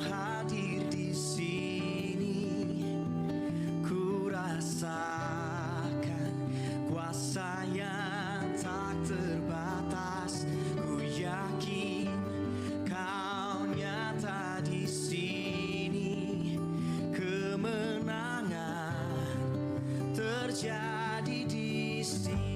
hadir di sini, ku rasakan kuasa yang tak terbatas. Ku yakin kau nyata di sini, kemenangan terjadi di sini.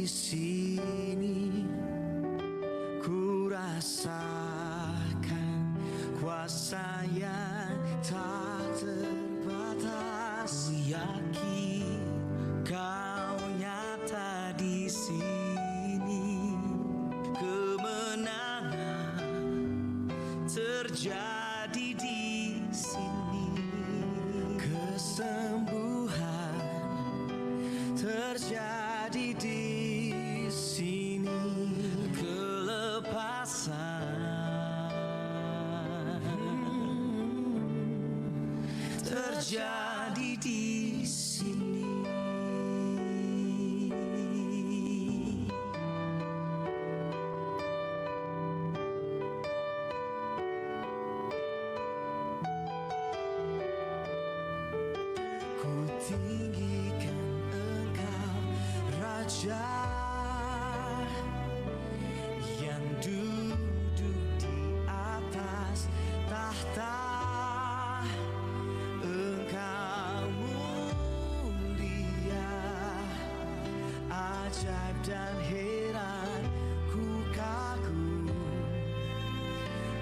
Sini ku rasakan kuasa yang tak terbatas. Ku yakin kau nyata di sini, kemenangan terjadi di sini, kesembuhan terjadi di sini, kelepasan terjadi di sini. Ku tinggikan Engkau, Raja yang duduk di atas tahta. Engkau mulia, ajaib dan heran, ku kagum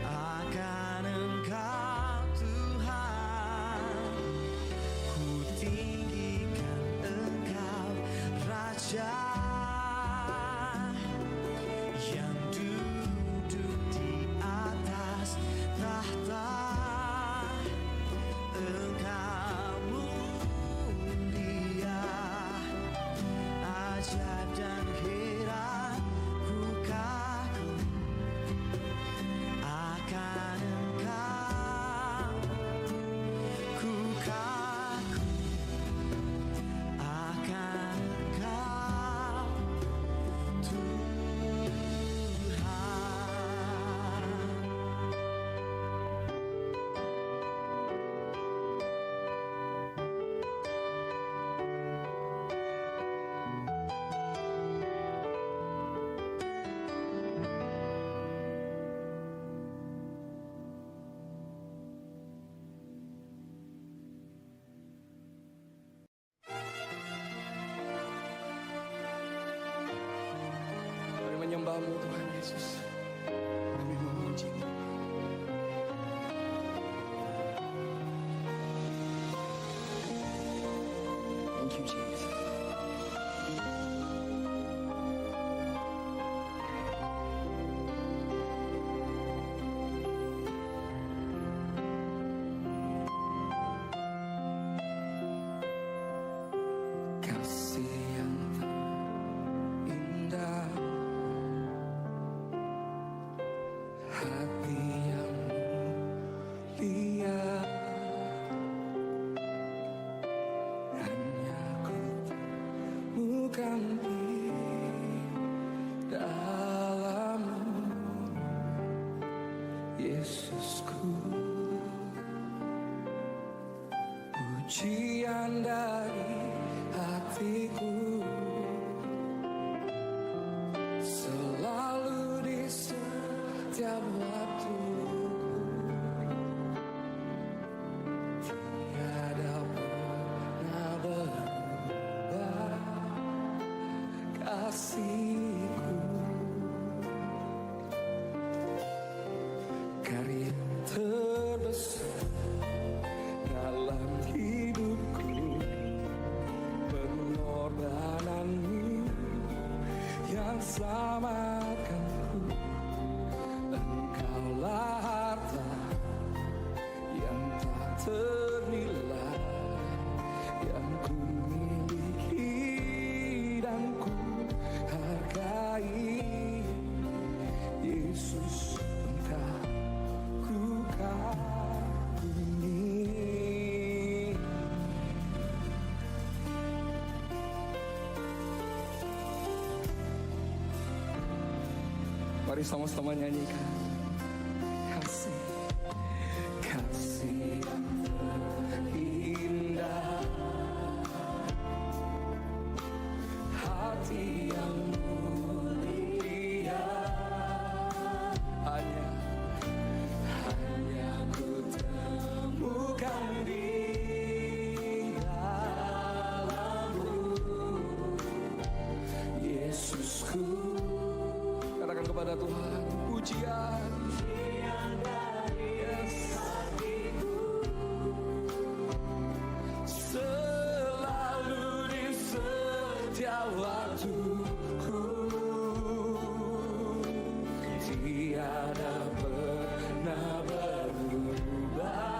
akan Engkau Tuhan. Ku tinggikan Engkau, Raja ajaib dan heran ku kagum akan Engkau, ku kagum akan Engkau Tuhan. Kami menyembah-Mu Tuhan Yesus. Kami memuji-Mu. Thank you, Jesus. Kasih yang terindah, hati yang mulia, hanya ku temukan di dalam-Mu, Yesusku. Pujian dari hatiku selalu di setiap waktu, tiada pernah berubah kasih-Ku. Karya terbesar dalam hidupku, pengorbanan-Mu yang selamatkanku. Engkaulah harta yang tak ternilai yang ku miliki dan ku hargai. Yesus, Engkau ku kagumi. Mari sama-sama nyanyikan. Kasih, kasih yang terindah, hati yang mulia, hanya ku temukan di dalam-Mu, Yesusku. Katakan kepada Tuhan, pujian dari hatiku selalu di setiap waktuku, tiada pernah berubah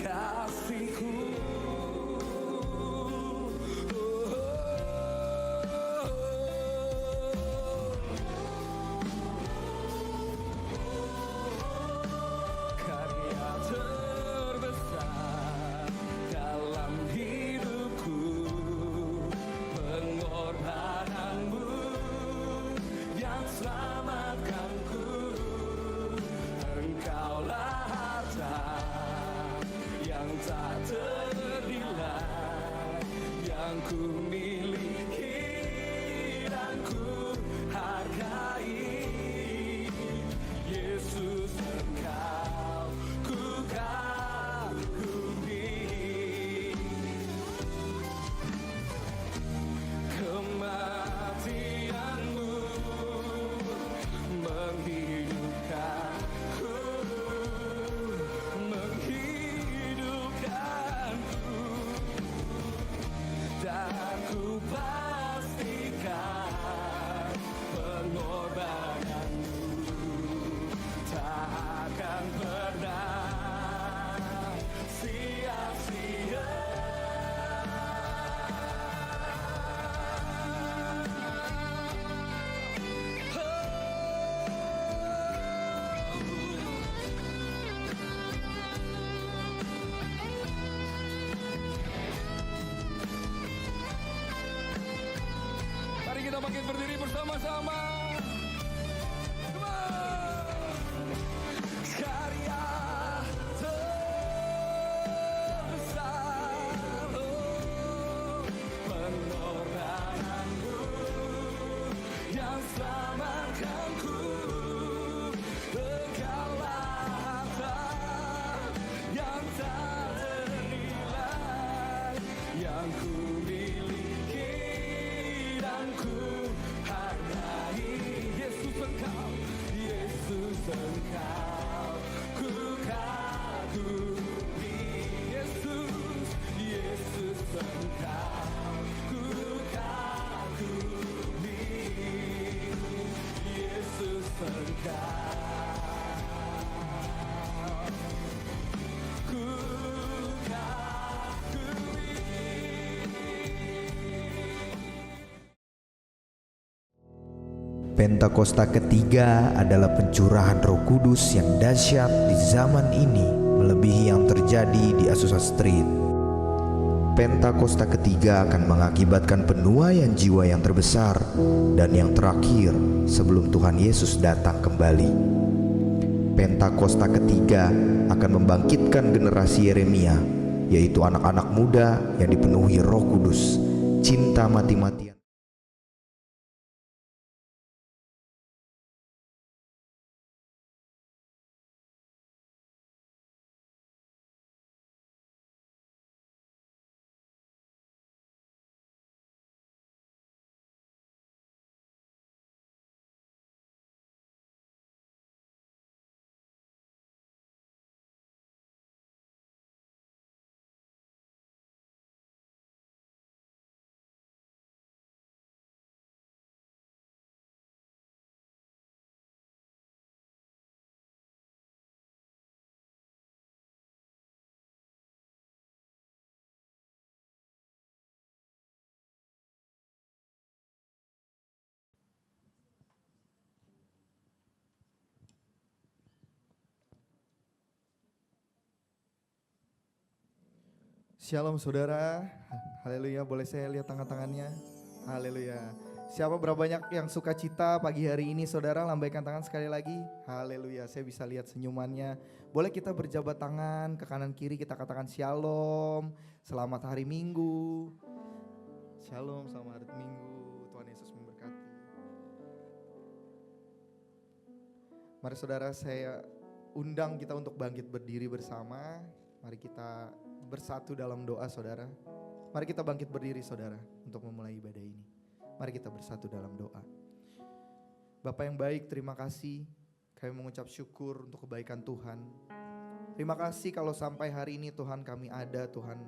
kasih-Ku. Dalam hidupku, pengorbanan-Mu bangkit berdiri bersama-sama. Come on. Karya terbesar, pengorbananmu yang selamatkanku. Engkaulah harta yang tak ternilai, yang ku miliki dan ku hargai. Yesus Engkau, Yesus Engkau, ku kagumi. Yesus, Yesus Engkau, ku kagumi. Yesus Engkau, ku kagumi. Pentakosta ketiga adalah pencurahan Roh Kudus yang dahsyat di zaman ini, melebihi yang terjadi di Azusa Street. Pentakosta ketiga akan mengakibatkan penuaian jiwa yang terbesar dan yang terakhir sebelum Tuhan Yesus datang kembali. Pentakosta ketiga akan membangkitkan generasi Yeremia, yaitu anak-anak muda yang dipenuhi Roh Kudus, cinta mati-matian. Shalom saudara, haleluya, boleh saya lihat tangan-tangannya, haleluya. Siapa berapa banyak yang suka cita pagi hari ini saudara, lambaikan tangan sekali lagi, haleluya. Saya bisa lihat senyumannya. Boleh kita berjabat tangan ke kanan kiri, kita katakan shalom, selamat hari Minggu. Shalom, selamat hari Minggu, Tuhan Yesus memberkati. Mari saudara, saya undang kita untuk bangkit berdiri bersama. Mari kita bersatu dalam doa saudara. Mari kita bangkit berdiri saudara untuk memulai ibadah ini. Mari kita bersatu dalam doa. Bapa yang baik, terima kasih. Kami mengucap syukur untuk kebaikan Tuhan. Terima kasih kalau sampai hari ini Tuhan kami ada, Tuhan.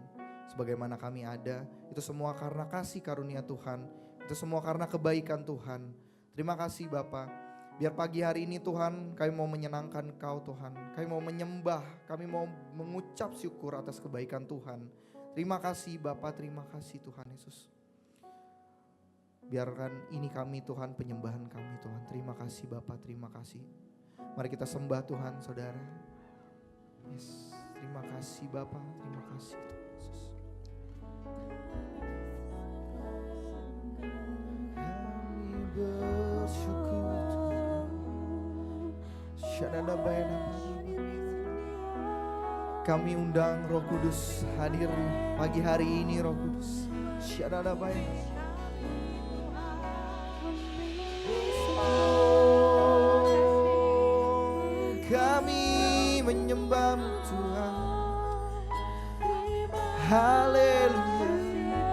Sebagaimana kami ada, itu semua karena kasih karunia Tuhan. Itu semua karena kebaikan Tuhan. Terima kasih Bapa. Biar pagi hari ini Tuhan, kami mau menyenangkan Engkau Tuhan. Kami mau menyembah, kami mau mengucap syukur atas kebaikan Tuhan. Terima kasih Bapa, terima kasih Tuhan Yesus. Biarkan ini kami Tuhan, penyembahan kami Tuhan. Terima kasih Bapa, terima kasih. Mari kita sembah Tuhan saudara. Yes, terima kasih Bapa, terima kasih Tuhan Yesus. Kami bersyukur. Kami undang Roh Kudus hadir pagi hari ini, Roh Kudus. Kami menyembah Tuhan. Haleluya.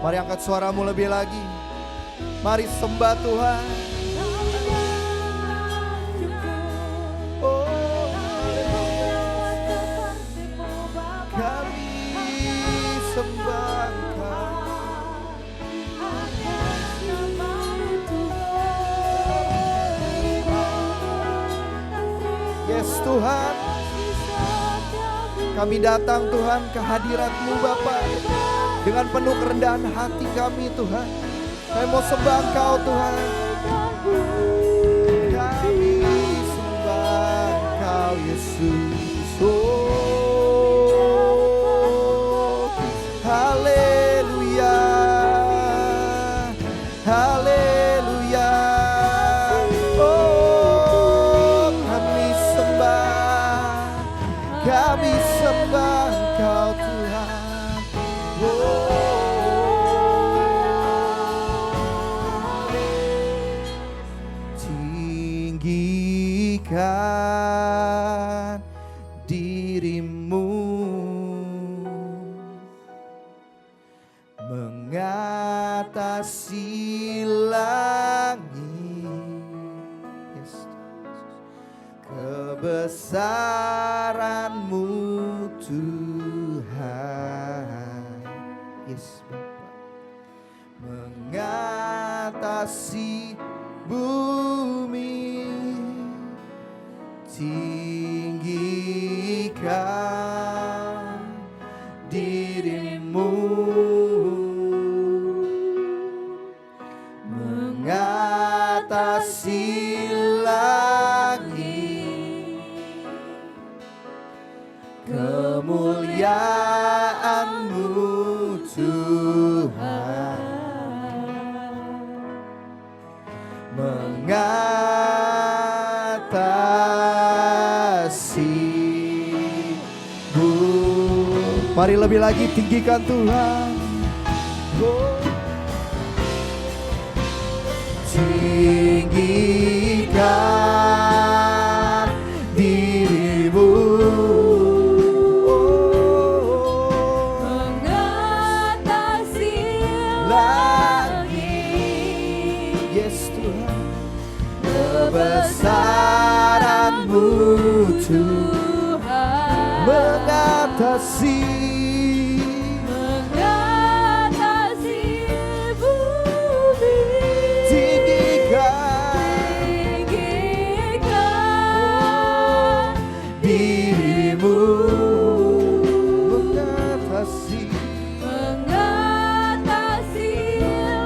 Mari angkat suaramu lebih lagi. Mari sembah Tuhan. Yes Tuhan, kami datang Tuhan ke hadirat-Mu Bapa dengan penuh kerendahan hati kami Tuhan. Kami mau sembah Engkau Tuhan. Kami sembah Engkau Yesus. Oh, haleluya, haleluya. Oh, kami sembah Engkau Tuhan. Tinggikan dirimu mengatasi langit. Yes. Kebesaran-Mu Tuhan. Yes, Bapa. Mengatasi bumi, tinggikan dirimu mengatasi langit, kemuliaan-Mu Tuhan mengatasi bumi. Mari lebih lagi tinggikan Tuhan. Oh. Tinggikan dirimu, oh, mengatasi langit. Yes Tuhan, kebesaran-Mu Tuhan mengatasi bumi, tinggikan dirimu mengatasi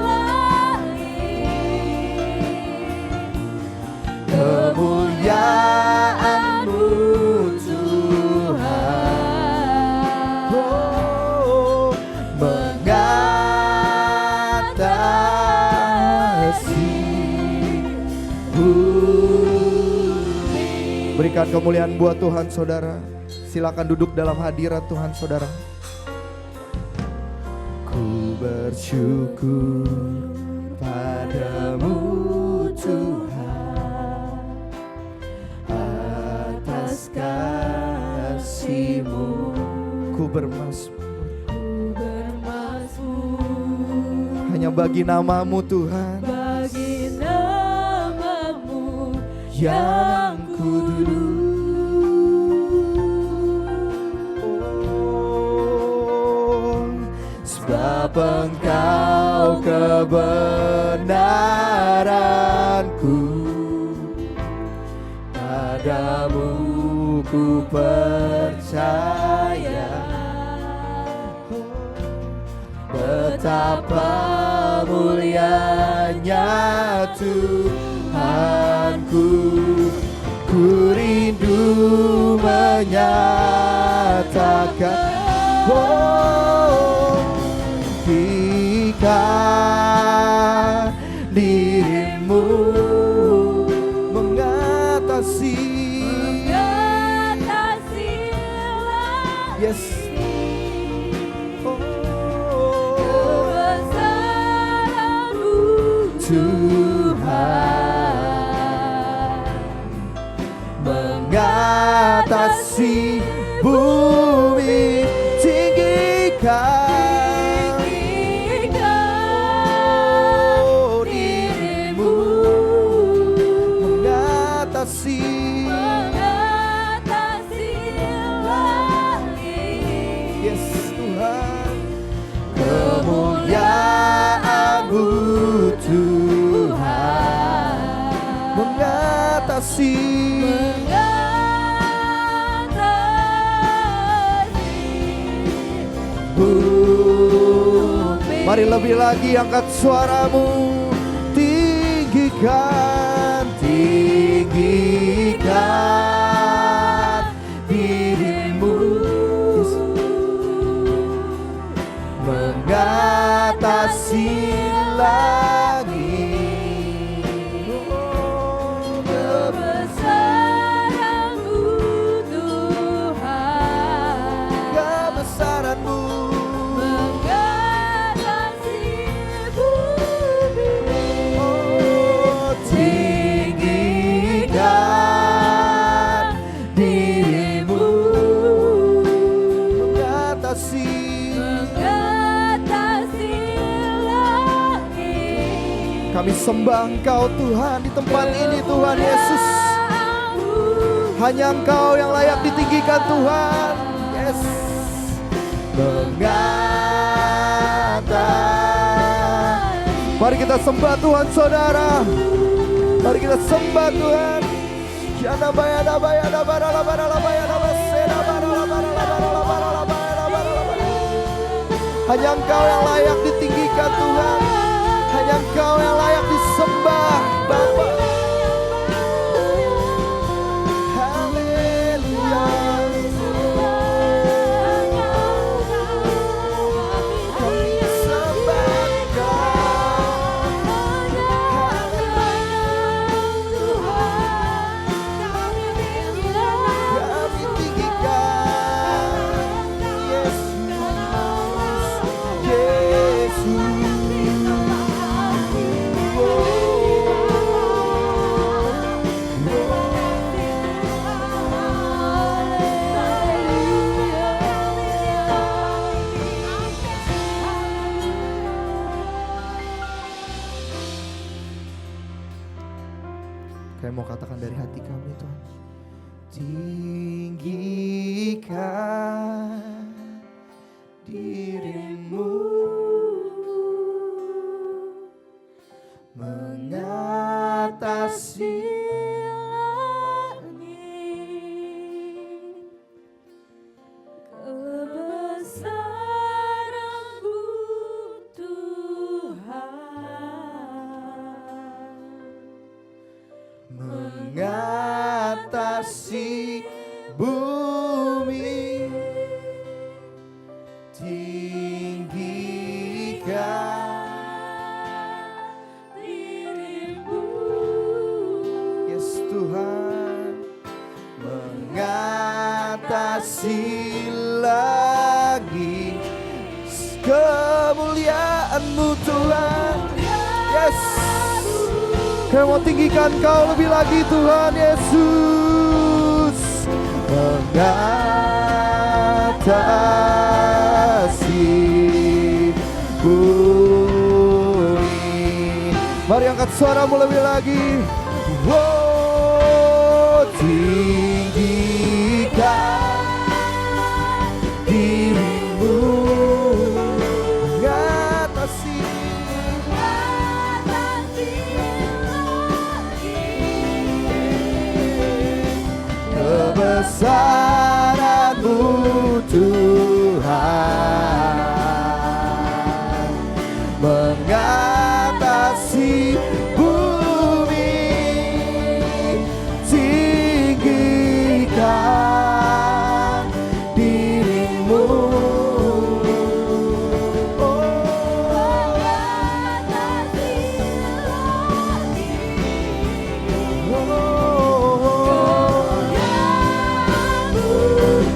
langit, kemuliaan-Mu Tuhan, oh, mengatasi bumi. Berikan kemuliaan buat Tuhan saudara. Silakan duduk dalam hadirat Tuhan saudara. Ku bersyukur padamu Tuhan atas kasih-Mu. Ku bermasmur hanya bagi nama-Mu Tuhan, bagi nama-Mu yang kudus. Oh, sebab Engkau kebenaranku, padamu ku percaya. Betapa mulianya Tuhanku, ku rindu menyatakan, oh, tinggikan dirimu mengatasi yes, kebesaran-Mu Tuhan mengatasi bumi, tinggikan oh, dirimu mengatasi langit. yes Tuhan, kemuliaan-Mu Tuhan mengatasi bumi. Mari lebih lagi angkat suaramu, tinggikan, tinggikan dirimu mengatasi langit, Kami sembah Engkau Tuhan di tempat ini Tuhan Yesus. Hanya Engkau yang layak ditinggikan Tuhan. Yes. Mari kita sembah Tuhan saudara. Mari kita sembah Tuhan. Hanya Engkau yang layak ditinggikan Tuhan. Hanya Engkau yang layak disembah Bapa. Haleluya. Kami sembah Engkau. Kami tinggikan Yesus. Yesus. Kami mau katakan dari hati kami Tuhan. Tinggikan dirimu, mengatasi kebesaran-Mu Tuhan. mengatasi bumi, tinggikan dirimu. Yes Tuhan, mengatasi lagi kemuliaan-Mu Tuhan. Yes, kami mau tinggikan Kau lebih lagi Tuhan Yesus. Mengatasi bumi. Mari angkat suaramu lebih lagi. Oh, tinggikan dirimu, mengatasi kebesaran-Mu Tuhan, mengatasi bumi, tinggikan dirimu.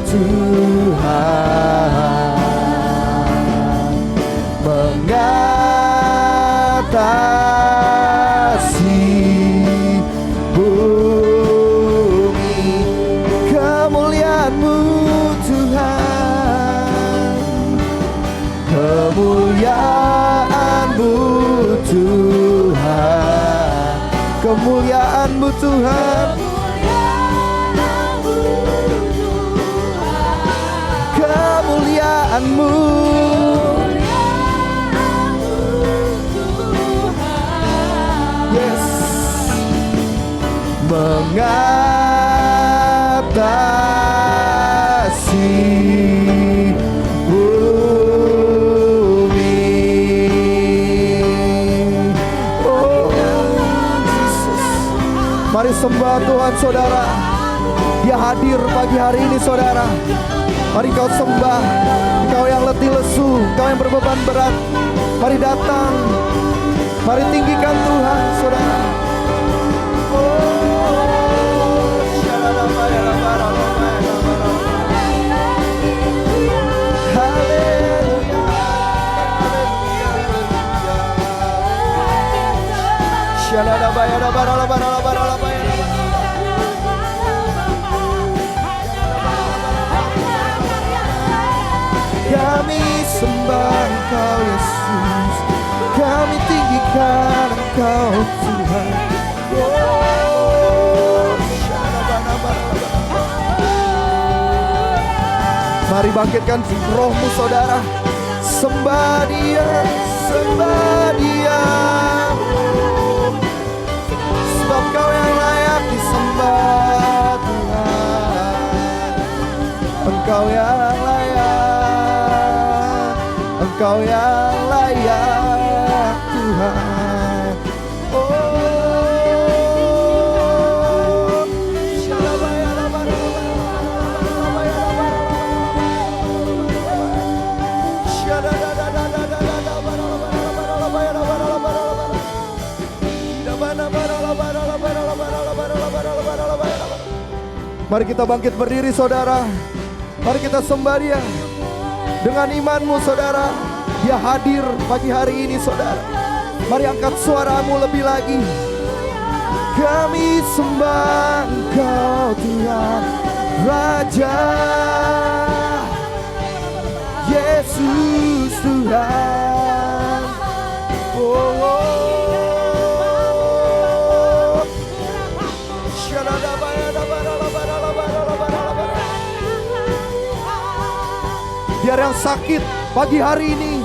Tuhan mengatasi bumi, kemuliaan-Mu Tuhan, kemuliaan-Mu Tuhan, kemuliaan-Mu Tuhan, kemuliaan-Mu. Yes, mengatasi bumi. Oh Jesus, mari sembah Tuhan saudara. Dia hadir pagi hari ini saudara. Mari kau sembah, kau yang letih lesu, kau yang berbeban berat. Mari datang, mari tinggikan Tuhan saudara. Kami sembah Engkau Yesus, kami tinggikan Engkau. Engkau Tuhan. Oh, mari bangkitkan rohmu saudara. Sembah Dia, sembah Dia. Sebab Kau yang layak disembah Tuhan. Engkau yang layak, Engkau yang layak Tuhan. Mari kita bangkit berdiri saudara. Mari kita sembah Dia. Dengan imanmu saudara, Dia hadir pagi hari ini saudara. Mari angkat suaramu lebih lagi. Kami sembah Engkau Tuhan Raja, Yesus Tuhan. Oh, oh. Biar yang sakit pagi hari ini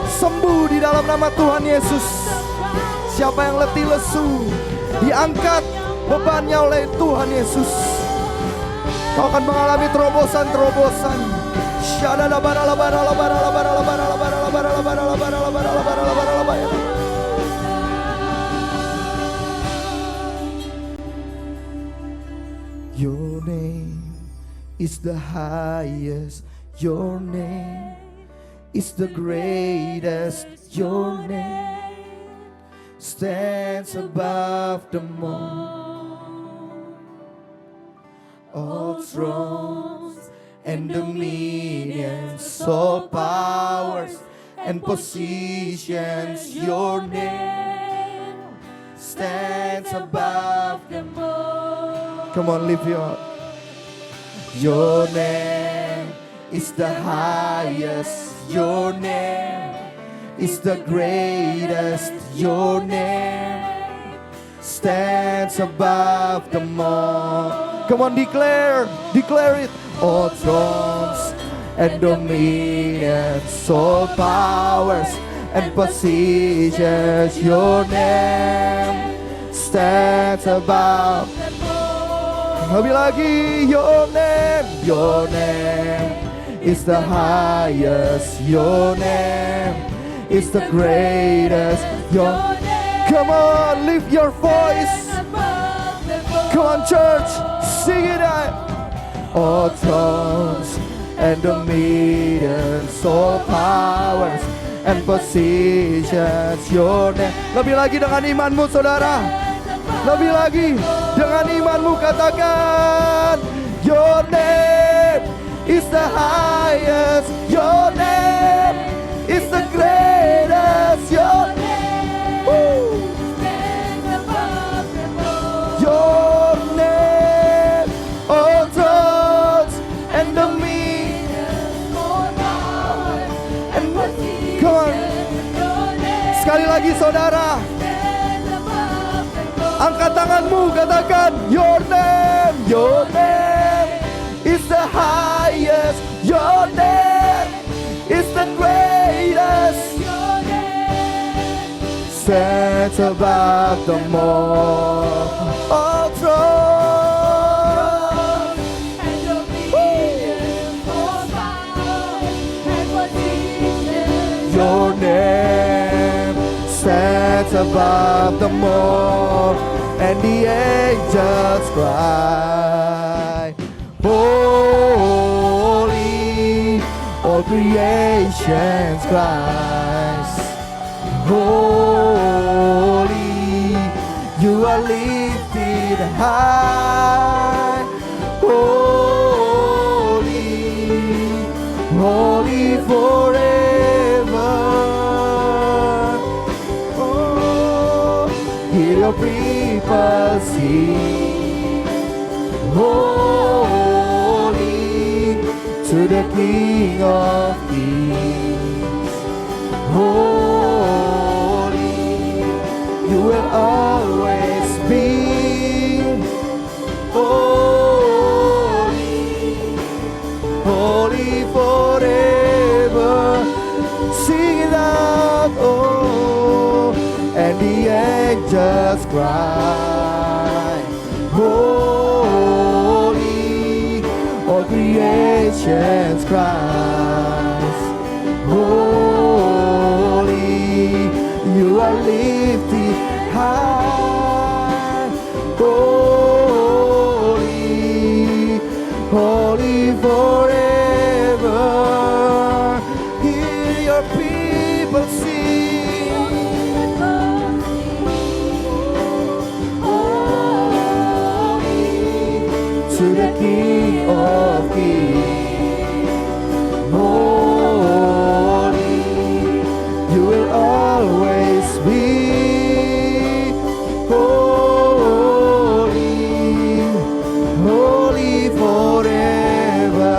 sembuh di dalam nama Tuhan Yesus. Siapa yang letih lesu, diangkat bebannya oleh Tuhan Yesus. Kau akan mengalami terobosan-terobosan. Your name is the highest. Your name is the greatest. Your name stands above them all thrones and dominions, all powers and positions. Your name stands above them all. Come on, lift your heart. Your name is the highest. Your name is the greatest. Your name stands above them all. Come on, declare it. All thrones and dominions, all powers and positions. Your name stands above them all. Lebih lagi, your name is the highest. Your name is the greatest. Come on, lift your voice. Come on, church, sing it out. All thrones and dominions, all powers and positions. Your name. Lebih lagi dengan imanmu, saudara. Lebih lagi dengan imanmu, katakan, your name is the highest. Your name is the greatest. Your name stands above them all. Your name, all thrones and dominions, all power and position. Come on. Sekali lagi saudara, angkat tanganmu, katakan, your name is the highest. Your name is the greatest. Your name stands above them all thrones and dominions, all power and position. Your name stands above them all, and the angels cry, holy, all creations cries, holy, you are lifted high, holy, holy forever. Oh, hear your people sing, holy, to the King of Kings. Holy, You will always be holy, holy forever. Sing it out, oh, and the angels cry, holy, all creations cries, holy, you are lifted high, holy, holy forever. Hear your people sing, to the King of Kings, holy, you will always be holy, holy forever.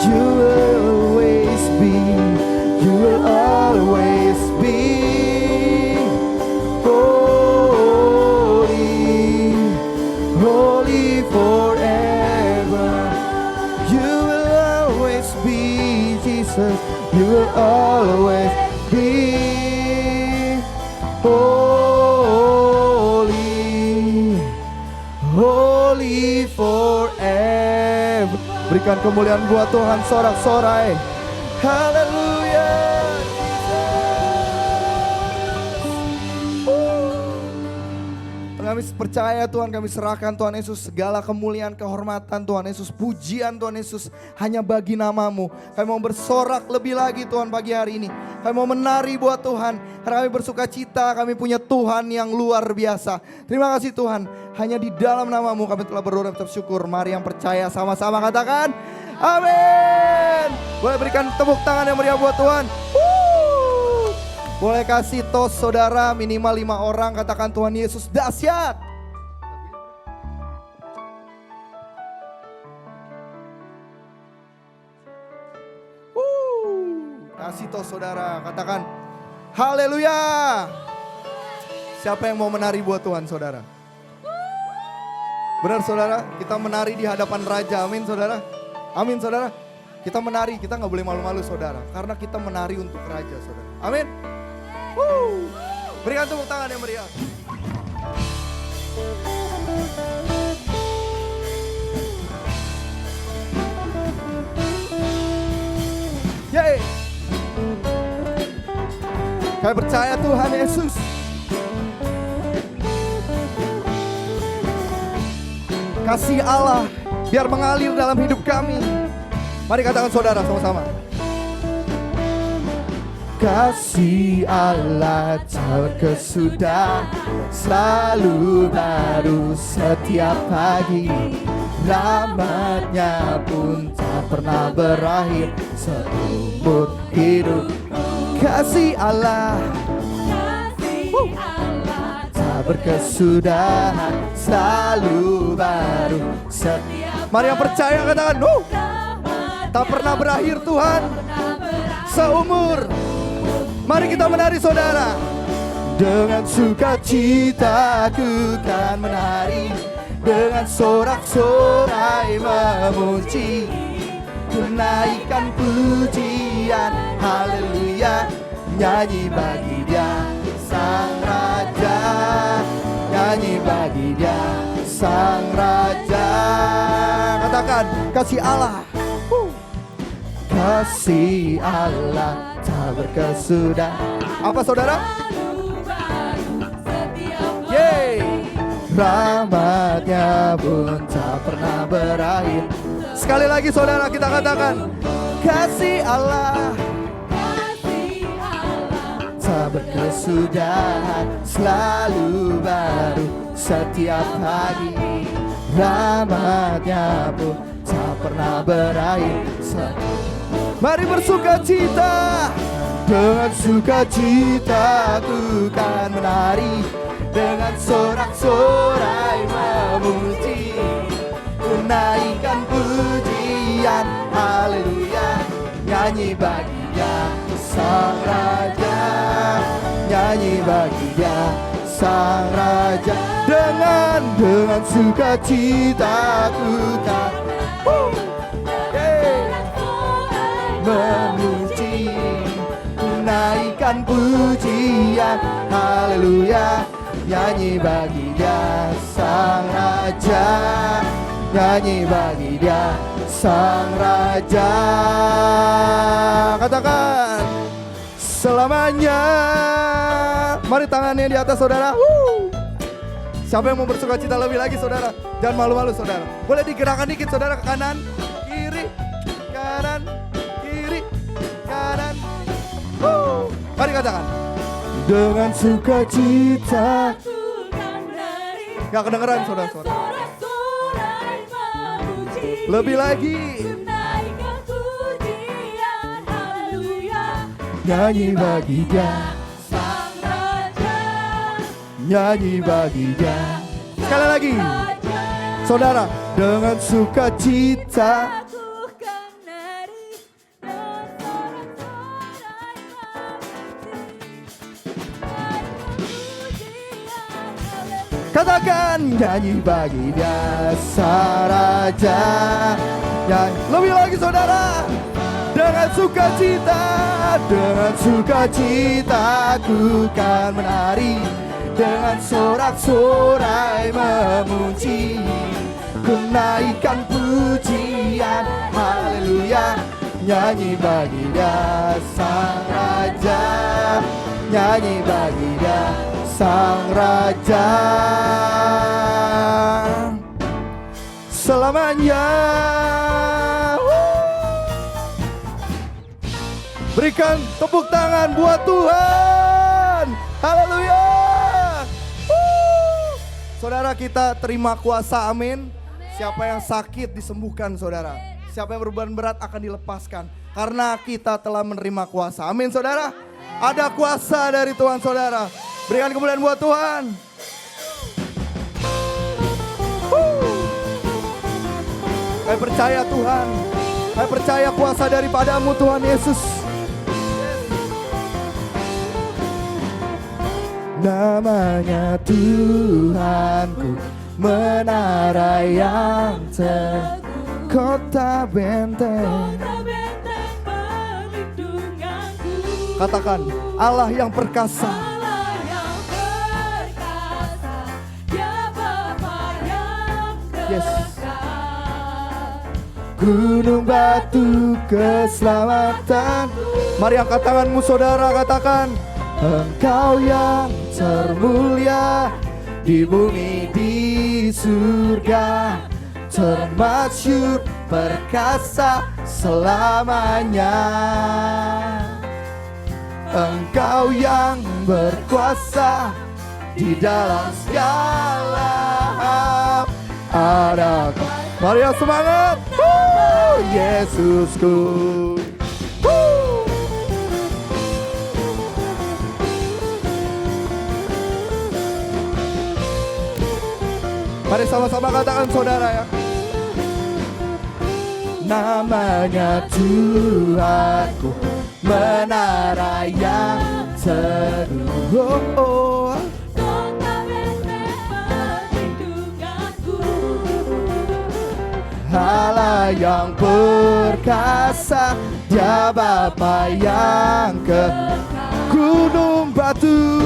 You will always be, you will always be holy, holy forever. You will always be Jesus, you will always be holy, holy forever. Berikan kemuliaan buat Tuhan, sorak-sorai. Haleluya. Kami percaya Tuhan, kami serahkan Tuhan Yesus segala kemuliaan, kehormatan Tuhan Yesus, pujian Tuhan Yesus hanya bagi nama-Mu. Kami mau bersorak lebih lagi Tuhan pagi hari ini. Kami mau menari buat Tuhan, karena kami bersuka cita, kami punya Tuhan yang luar biasa. Terima kasih Tuhan, hanya di dalam nama-Mu kami telah berdoa dan bersyukur. Mari yang percaya sama-sama katakan amin. Boleh berikan tepuk tangan yang meriah buat Tuhan. Boleh kasih tos saudara minimal 5 orang, katakan Tuhan Yesus dahsyat. Kasih tos saudara, katakan haleluya. Siapa yang mau menari buat Tuhan saudara? Benar saudara, kita menari di hadapan Raja, amin saudara. Amin saudara. Kita menari, kita gak boleh malu-malu saudara, karena kita menari untuk Raja saudara. Amin. Berikan tepuk tangan yang meriah. Yeay. Kami percaya Tuhan Yesus. Kasih Allah biar mengalir dalam hidup kami. Mari katakan saudara sama-sama. Kasih Allah tak berkesudahan, selalu baru setiap pagi. Rahmat-Nya pun tak pernah berakhir seumur hidup. Kasih Allah tak berkesudahan, selalu baru setiap. Mari yang percaya katakan tak pernah berakhir Tuhan seumur. Mari kita menari saudara. Dengan sukacita ku kan menari, dengan sorak-sorai memuji, ku naikkan pujian, haleluya. Nyanyi bagi Dia Sang Raja, nyanyi bagi Dia Sang Raja. Katakan kasih Allah. Kasih Allah tak berkesudahan. Apa saudara? Yeay. Rahmat-Nya pun tak pernah berakhir. Sekali lagi saudara kita katakan kasih Allah tak berkesudahan, selalu baru setiap pagi. Rahmat-Nya pun tak pernah berakhir. Mari bersuka cita, dengan sukacita ku kan menari, dengan sorak-sorai memuji, ku naikkan pujian, haleluya. Nyanyi bagi Dia Sang Raja, nyanyi nyanyi bagi Dia Sang Raja. Dengan sukacita ku kan memuji, ku naikkan pujian, haleluya. Nyanyi bagi Dia Sang Raja, nyanyi bagi Dia Sang Raja. Katakan selamanya. Mari tangannya di atas saudara. Siapa yang mau bersuka cita lebih lagi saudara? Jangan malu-malu saudara. Boleh digerakkan dikit saudara ke kanan, kiri, kanan, kiri, kanan. Mari katakan dengan sukacita. Gak kedengeran saudara-saudara. Lebih lagi. Nyanyi bagi Dia Sang Raja, nyanyi bagi Dia. Sekali lagi saudara, dengan sukacita. Katakan nyanyi bagi Dia Sang Raja. Lebih lagi saudara, dengan sukacita ku kan menari, dengan sorak-sorai memuji, ku naikkan pujian, haleluya. Nyanyi bagi Dia Sang Raja, nyanyi bagi Dia Sang Raja selamanya. Berikan tepuk tangan buat Tuhan. Haleluya. Saudara, kita terima kuasa, amin. Siapa yang sakit disembuhkan saudara. Siapa yang berbeban berat akan dilepaskan. Karena kita telah menerima kuasa, amin saudara. Ada kuasa dari Tuhan saudara. Berikan kemuliaan buat Tuhan. Saya percaya Tuhan. Saya percaya kuasa daripadamu Tuhan Yesus. Namanya Tuhanku, menara yang teguh, kota benteng. Katakan Allah yang perkasa. Allah yang perkasa, Dia Bapa yang Yes. kekal. Gunung batu keselamatan. Mari angkat tanganmu saudara, katakan Engkau yang termulia di bumi di surga, termasyhur perkasa selamanya. Engkau yang berkuasa di dalam segala hal. Ada mari ya semangat, Yesusku. Mari sama-sama katakan saudara ya. Namanya Tuhanku, menara yang teguh. Kota benteng perlindunganku. Allah yang perkasa, Dia Bapa yang kekal. Gunung batu.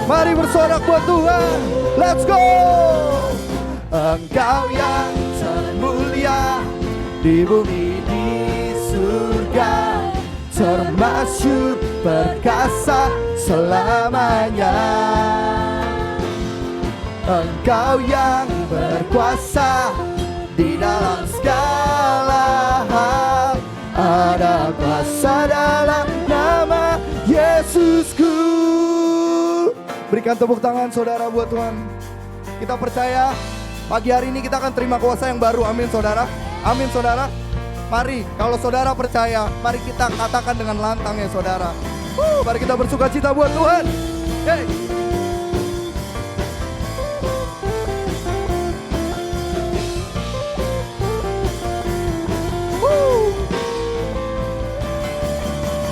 Mari bersorak buat Tuhan. Let's go. Engkau yang termulia di bumi di surga, termasyhur perkasa selamanya. Engkau yang berkuasa di dalam segala hal. Ada kuasa dalam nama Yesusku. Berikan tepuk tangan saudara buat Tuhan. Kita percaya pagi hari ini kita akan terima kuasa yang baru. Amin saudara. Amin saudara. Mari kalau saudara percaya, mari kita katakan dengan lantang ya saudara. Mari kita bersuka cita buat Tuhan. Hey.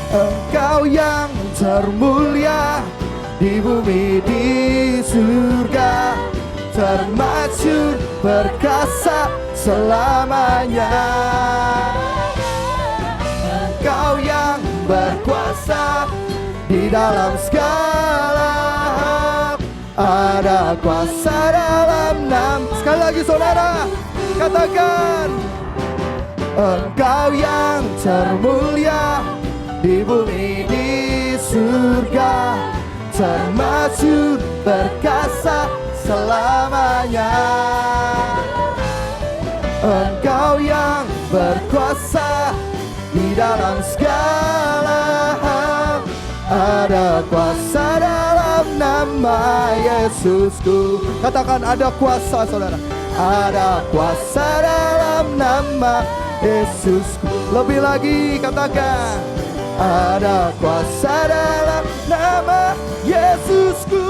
Engkau yang termulia di bumi di surga, termasyhur perkasa selamanya. Engkau yang berkuasa di dalam segala hal, ada kuasa dalam nama. Sekali lagi saudara, katakan, Engkau yang termulia di bumi di surga, termasyhur perkasa selamanya. Engkau yang berkuasa di dalam segala hal, ada kuasa dalam nama Yesusku. Katakan, ada kuasa saudara, ada kuasa dalam nama Yesusku. Lebih lagi katakan, ada kuasa dalam nama Yesusku.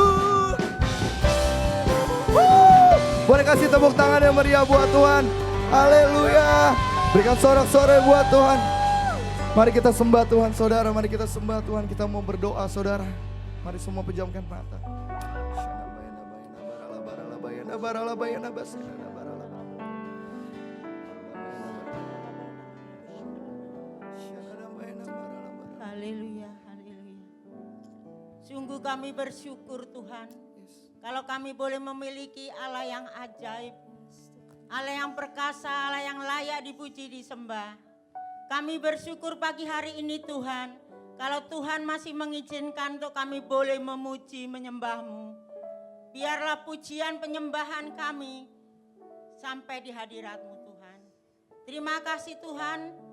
Boleh kasih tepuk tangan yang meriah buat Tuhan. Haleluya. Berikan sorak-sorai buat Tuhan. Mari kita sembah Tuhan saudara, mari kita sembah Tuhan. Kita mau berdoa saudara. Mari semua pejamkan mata. Haleluya, haleluya. Sungguh kami bersyukur Tuhan, kalau kami boleh memiliki Allah yang ajaib, Allah yang perkasa, Allah yang layak dipuji disembah. Kami bersyukur pagi hari ini Tuhan, kalau Tuhan masih mengizinkan untuk kami boleh memuji menyembah-Mu. Biarlah pujian penyembahan kami sampai di hadirat-Mu Tuhan. Terima kasih Tuhan.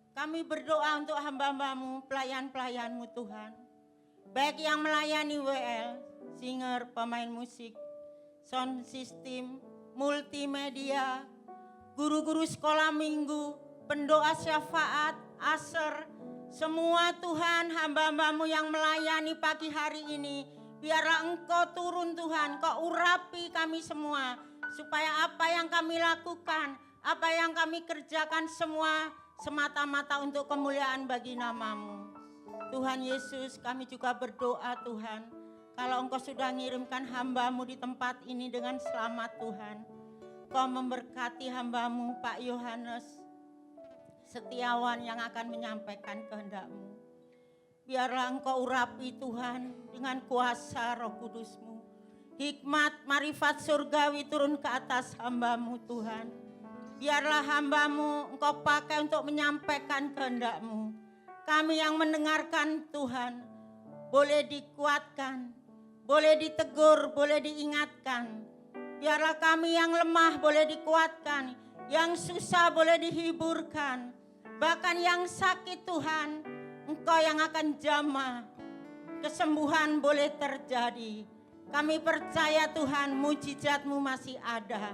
Kami berdoa untuk hamba-hamba-Mu, pelayan-pelayan-Mu Tuhan. Baik yang melayani WL, singer, pemain musik, sound system, multimedia, guru-guru sekolah minggu, pendoa syafaat, aser, semua Tuhan hamba-hamba-Mu yang melayani pagi hari ini. Biarlah Engkau turun Tuhan, Kau urapi kami semua. Supaya apa yang kami lakukan, apa yang kami kerjakan semua semata-mata untuk kemuliaan bagi nama-Mu. Tuhan Yesus, kami juga berdoa Tuhan, kalau Engkau sudah ngirimkan hamba-Mu di tempat ini dengan selamat Tuhan, Kau memberkati hamba-Mu Pak Yohanes Setiawan yang akan menyampaikan kehendak-Mu. Biarlah Engkau urapi Tuhan dengan kuasa Roh Kudus-Mu. Hikmat, marifat surgawi turun ke atas hamba-Mu Tuhan. Biarlah hamba-Mu Engkau pakai untuk menyampaikan kehendak-Mu. Kami yang mendengarkan Tuhan, boleh dikuatkan, boleh ditegur, boleh diingatkan. Biarlah kami yang lemah boleh dikuatkan, yang susah boleh dihiburkan. Bahkan yang sakit Tuhan, Engkau yang akan jamah. Kesembuhan boleh terjadi. Kami percaya Tuhan, mujizat-Mu masih ada.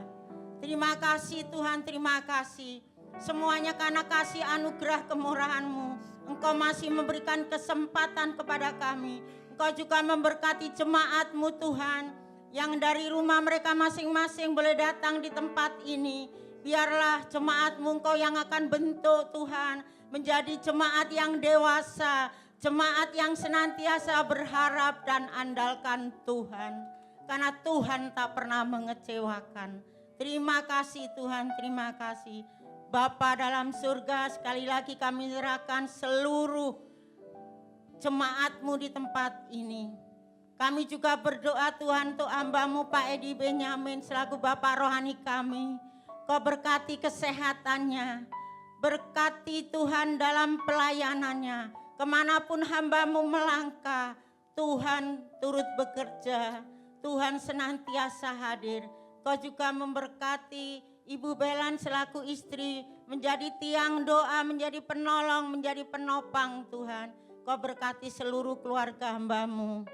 Terima kasih Tuhan, terima kasih. Semuanya karena kasih anugerah kemurahan-Mu. Engkau masih memberikan kesempatan kepada kami. Engkau juga memberkati jemaat-Mu Tuhan, yang dari rumah mereka masing-masing boleh datang di tempat ini. Biarlah jemaat-Mu Engkau yang akan bentuk Tuhan, menjadi jemaat yang dewasa, jemaat yang senantiasa berharap dan andalkan Tuhan. Karena Tuhan tak pernah mengecewakan. Terima kasih Tuhan, terima kasih. Bapa dalam surga, sekali lagi kami serahkan seluruh jemaat-Mu di tempat ini. Kami juga berdoa Tuhan untuk hamba-Mu Pak Edi Benyamin selaku Bapak rohani kami. Kau berkati kesehatannya, berkati Tuhan dalam pelayanannya. Kemanapun hamba-Mu melangkah, Tuhan turut bekerja, Tuhan senantiasa hadir. Kau juga memberkati Ibu Belan selaku istri, menjadi tiang doa, menjadi penolong, menjadi penopang Tuhan. Kau berkati seluruh keluarga hamba-Mu.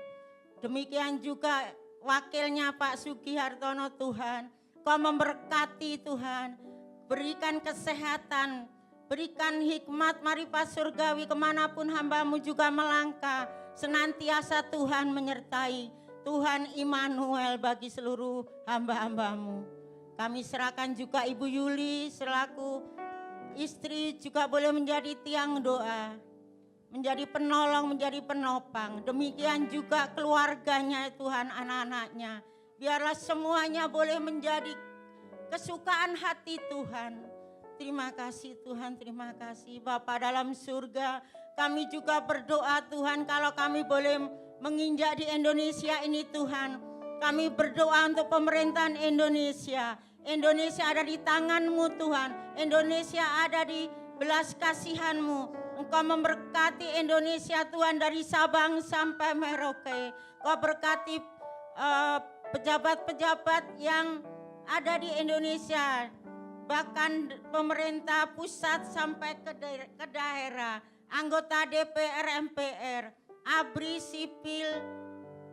Demikian juga wakilnya Pak Sugi Hartono Tuhan. Kau memberkati Tuhan, berikan kesehatan, berikan hikmat marifat surgawi kemanapun hamba-Mu juga melangkah. Senantiasa Tuhan menyertai, Tuhan Immanuel bagi seluruh hamba-hamba-Mu. Kami serahkan juga Ibu Yuli selaku istri juga boleh menjadi tiang doa. menjadi penolong, menjadi penopang. Demikian juga keluarganya Tuhan, anak-anaknya. Biarlah semuanya boleh menjadi kesukaan hati Tuhan. Terima kasih Tuhan, terima kasih Bapa dalam surga. Kami juga berdoa Tuhan, kalau kami boleh menginjak di Indonesia ini Tuhan. Kami berdoa untuk pemerintahan Indonesia. Indonesia ada di tangan-Mu Tuhan. Indonesia ada di belas kasihan-Mu. Engkau memberkati Indonesia Tuhan dari Sabang sampai Merauke. Engkau berkati pejabat-pejabat yang ada di Indonesia. Bahkan pemerintah pusat sampai ke daerah. Anggota DPR, MPR, ABRI, sipil,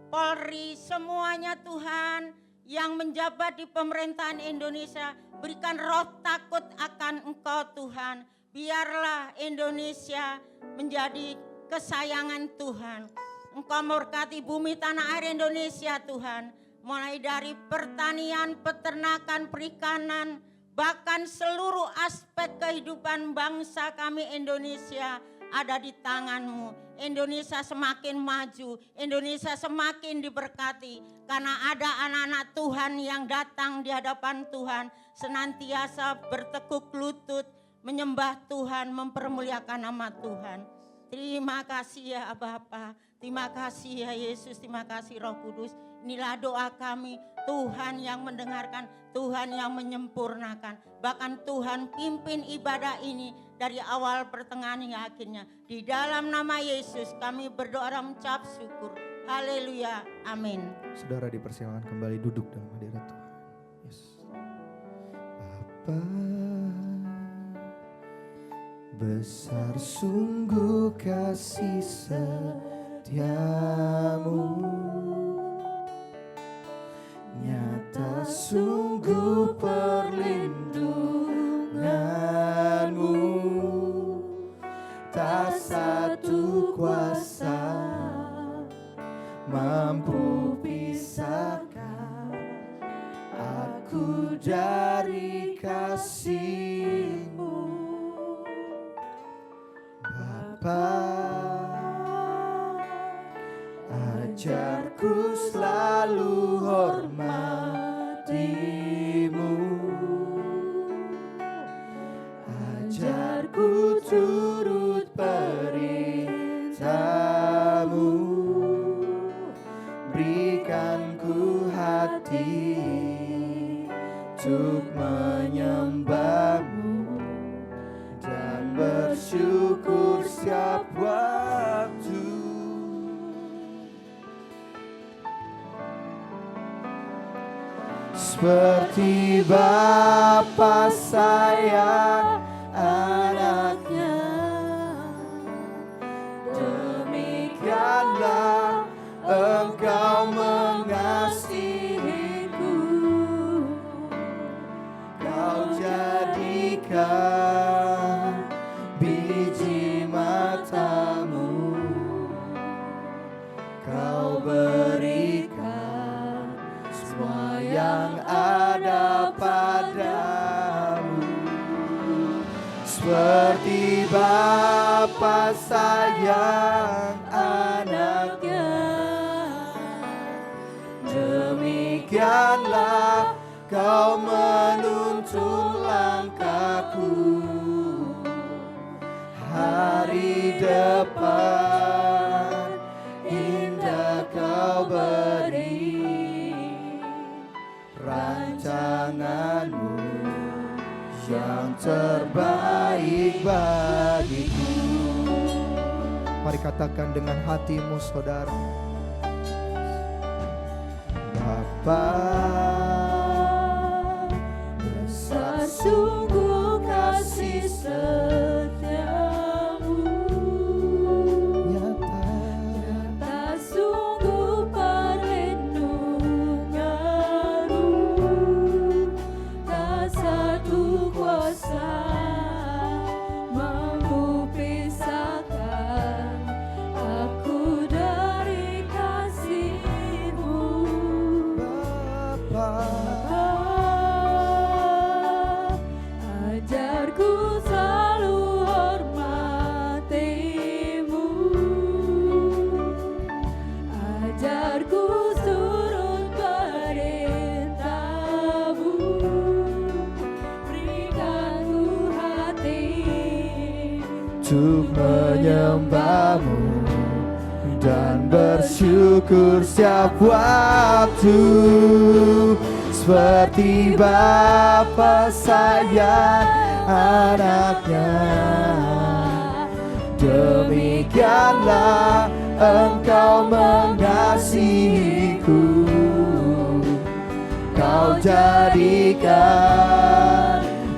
Polri, semuanya Tuhan yang menjabat di pemerintahan Indonesia. Berikan roh takut akan Engkau Tuhan. Biarlah Indonesia menjadi kesayangan Tuhan. Engkau memberkati bumi tanah air Indonesia Tuhan. Mulai dari pertanian, peternakan, perikanan, bahkan seluruh aspek kehidupan bangsa kami Indonesia ada di tangan-Mu. Indonesia semakin maju, Indonesia semakin diberkati. Karena ada anak-anak Tuhan yang datang di hadapan Tuhan. Senantiasa bertekuk lutut, menyembah Tuhan, mempermuliakan nama Tuhan. Terima kasih ya Bapa, terima kasih ya Yesus, terima kasih Roh Kudus. Inilah doa kami, Tuhan yang mendengarkan, Tuhan yang menyempurnakan. Bahkan Tuhan pimpin ibadah ini dari awal pertengahan hingga akhirnya. Di dalam nama Yesus kami berdoa dan mengucap syukur. Haleluya, amin. Saudara dipersilakan kembali duduk dalam hadirat Tuhan. Yes. Bapa, besar sungguh kasih setiamu, nyata sungguh perlindunganmu, tak satu kuasa mampu pisahkan aku dari kasih-Mu. Bapa, ajarku selalu hormati-Mu, ajarku turut perintah-Mu, berikan ku hati untuk menyembah-Mu dan bersyukur setiap waktu. Seperti Bapa sayang anaknya, demikianlah Engkau mengasihiku. Kau jadikan biji mata-Mu, Kau berikan semua yang ada padamu. Seperti Bapa sayang anaknya, demikianlah Kau menuntun langkahku. Hari depan indah Kau beri, rancangan-Mu yang terbaik bagiku. Mari katakan dengan hatimu saudara. Bapa, besar sungguh kasih setiamu, nyata sungguh perlindunganmu, tak satu kuasa mampu pisahkan aku dari kasih-Mu. ku turut perintah-Mu. Berikan ku hati untuk menyembah-Mu dan bersyukur setiap waktu, seperti Bapa sayang anaknya. Demikianlah Engkau mengasihiku. Kau jadikan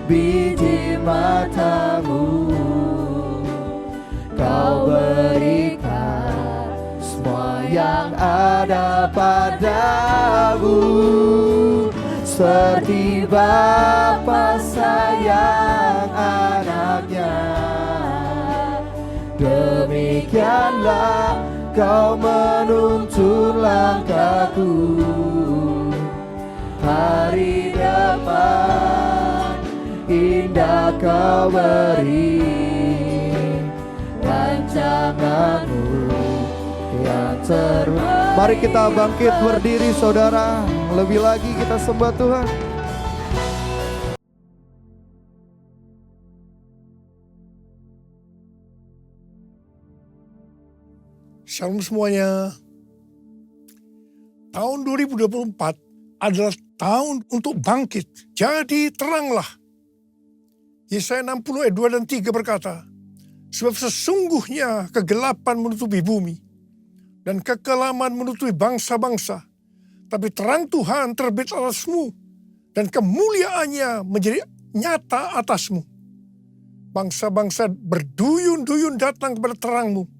biji mata-Mu, Kau berikan semua yang ada padamu, seperti Bapa sayang anaknya. Demikianlah Kau menuntun langkahku. Hari depan indah Kau beri, rancangan-Mu yang terbaik. Mari kita bangkit berdiri saudara. Lebih lagi kita sembah Tuhan. Shalom semuanya. Tahun 2024 adalah tahun untuk bangkit. Jadi teranglah. Yesaya 60 ayat 2 dan 3 berkata, sebab sesungguhnya kegelapan menutupi bumi dan kekelaman menutupi bangsa-bangsa. Tapi terang Tuhan terbit atasmu dan kemuliaannya menjadi nyata atasmu. Bangsa-bangsa berduyun-duyun datang kepada terangmu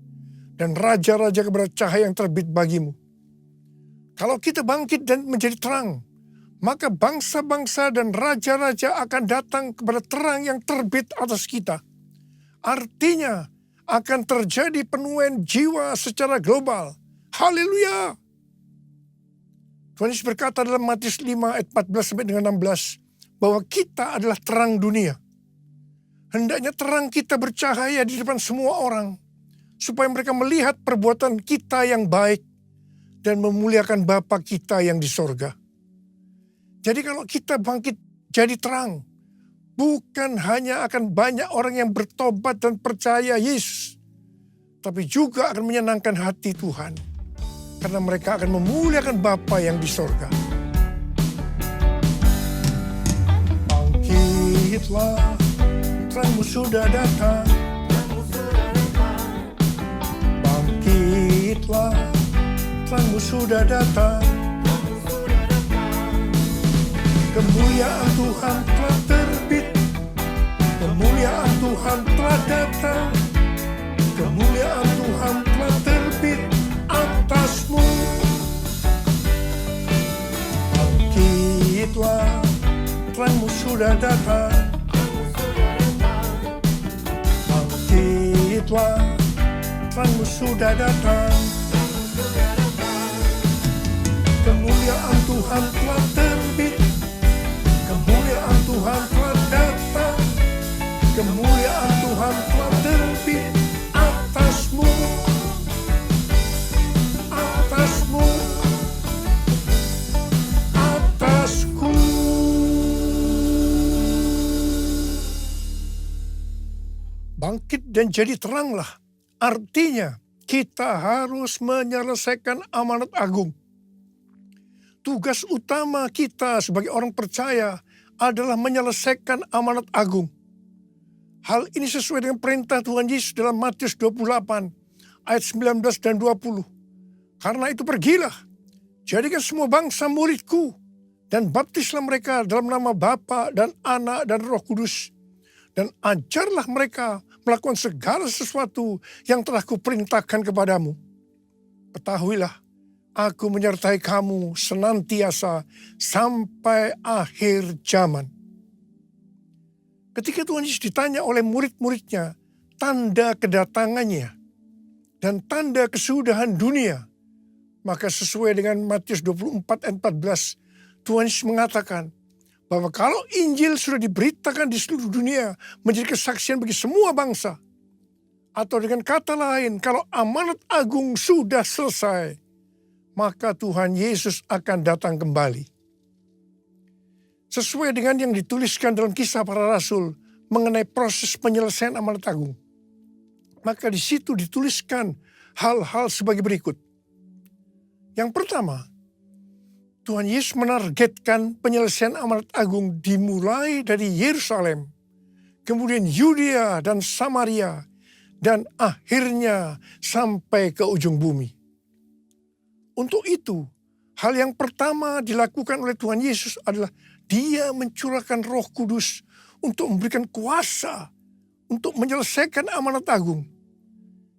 dan raja-raja kepada cahaya yang terbit bagimu. Kalau kita bangkit dan menjadi terang, maka bangsa-bangsa dan raja-raja akan datang kepada terang yang terbit atas kita. Artinya akan terjadi penuaian jiwa secara global. Haleluya. Tuhan Yesus berkata dalam Matius 5 ayat 14 sampai dengan 16 bahwa kita adalah terang dunia. Hendaknya terang kita bercahaya di depan semua orang, supaya mereka melihat perbuatan kita yang baik dan memuliakan Bapa kita yang di sorga. Jadi kalau kita bangkit jadi terang, bukan hanya akan banyak orang yang bertobat dan percaya Yesus, tapi juga akan menyenangkan hati Tuhan, karena mereka akan memuliakan Bapa yang di sorga. Bangkitlah, terangmu sudah datang. Bangkitlah, terangmu sudah datang. Kemuliaan Tuhan telah terbit, kemuliaan Tuhan telah datang, kemuliaan Tuhan telah terbit atasmu. Bangkitlah, terangmu sudah datang. Bangkitlah, terangmu sudah datang. Kemuliaan Tuhan telah terbit, kemuliaan Tuhan telah datang, kemuliaan Tuhan telah terbit atasmu, atasmu, atasku. Bangkit dan jadi teranglah. Artinya kita harus menyelesaikan amanat agung. Tugas utama kita sebagai orang percaya adalah menyelesaikan amanat agung. Hal ini sesuai dengan perintah Tuhan Yesus dalam Matius 28 ayat 19 dan 20. Karena itu pergilah, jadikan semua bangsa muridku dan baptislah mereka dalam nama Bapa dan Anak dan Roh Kudus. Dan ajarlah mereka melakukan segala sesuatu yang telah kuperintahkan kepadamu. Ketahuilah, aku menyertai kamu senantiasa sampai akhir zaman. Ketika Tuhan Yesus ditanya oleh murid-muridnya tanda kedatangannya dan tanda kesudahan dunia, maka sesuai dengan Matius 24 ayat 14, Tuhan Yesus mengatakan bahwa kalau Injil sudah diberitakan di seluruh dunia menjadi kesaksian bagi semua bangsa, atau dengan kata lain, kalau amanat agung sudah selesai, maka Tuhan Yesus akan datang kembali. Sesuai dengan yang dituliskan dalam Kisah Para Rasul mengenai proses penyelesaian amanat agung, maka di situ dituliskan hal-hal sebagai berikut. Yang pertama, Tuhan Yesus menargetkan penyelesaian amanat agung dimulai dari Yerusalem, kemudian Yudea dan Samaria, dan akhirnya sampai ke ujung bumi. Untuk itu, hal yang pertama dilakukan oleh Tuhan Yesus adalah Dia mencurahkan Roh Kudus untuk memberikan kuasa untuk menyelesaikan amanat agung,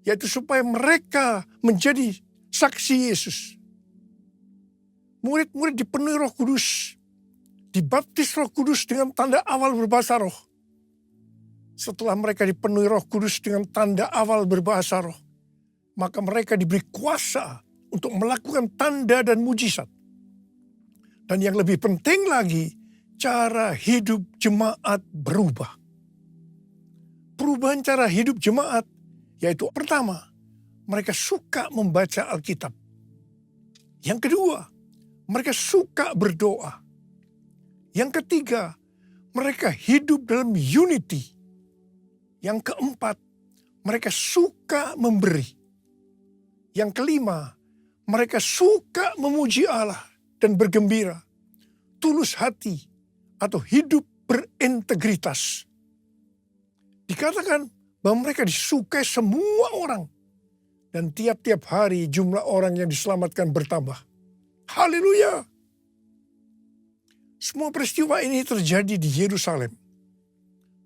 yaitu supaya mereka menjadi saksi Yesus. Murid-murid dipenuhi Roh Kudus, dibaptis Roh Kudus dengan tanda awal berbahasa roh. Setelah mereka dipenuhi Roh Kudus dengan tanda awal berbahasa roh, maka mereka diberi kuasa untuk melakukan tanda dan mujizat. Dan yang lebih penting lagi, cara hidup jemaat berubah. Perubahan cara hidup jemaat, yaitu pertama, mereka suka membaca Alkitab. Yang kedua, mereka suka berdoa. Yang ketiga, mereka hidup dalam unity. Yang keempat, mereka suka memberi. Yang kelima, mereka suka memuji Allah dan bergembira, tulus hati, atau hidup berintegritas. Dikatakan bahwa mereka disukai semua orang, dan tiap-tiap hari jumlah orang yang diselamatkan bertambah. Haleluya! Semua peristiwa ini terjadi di Yerusalem.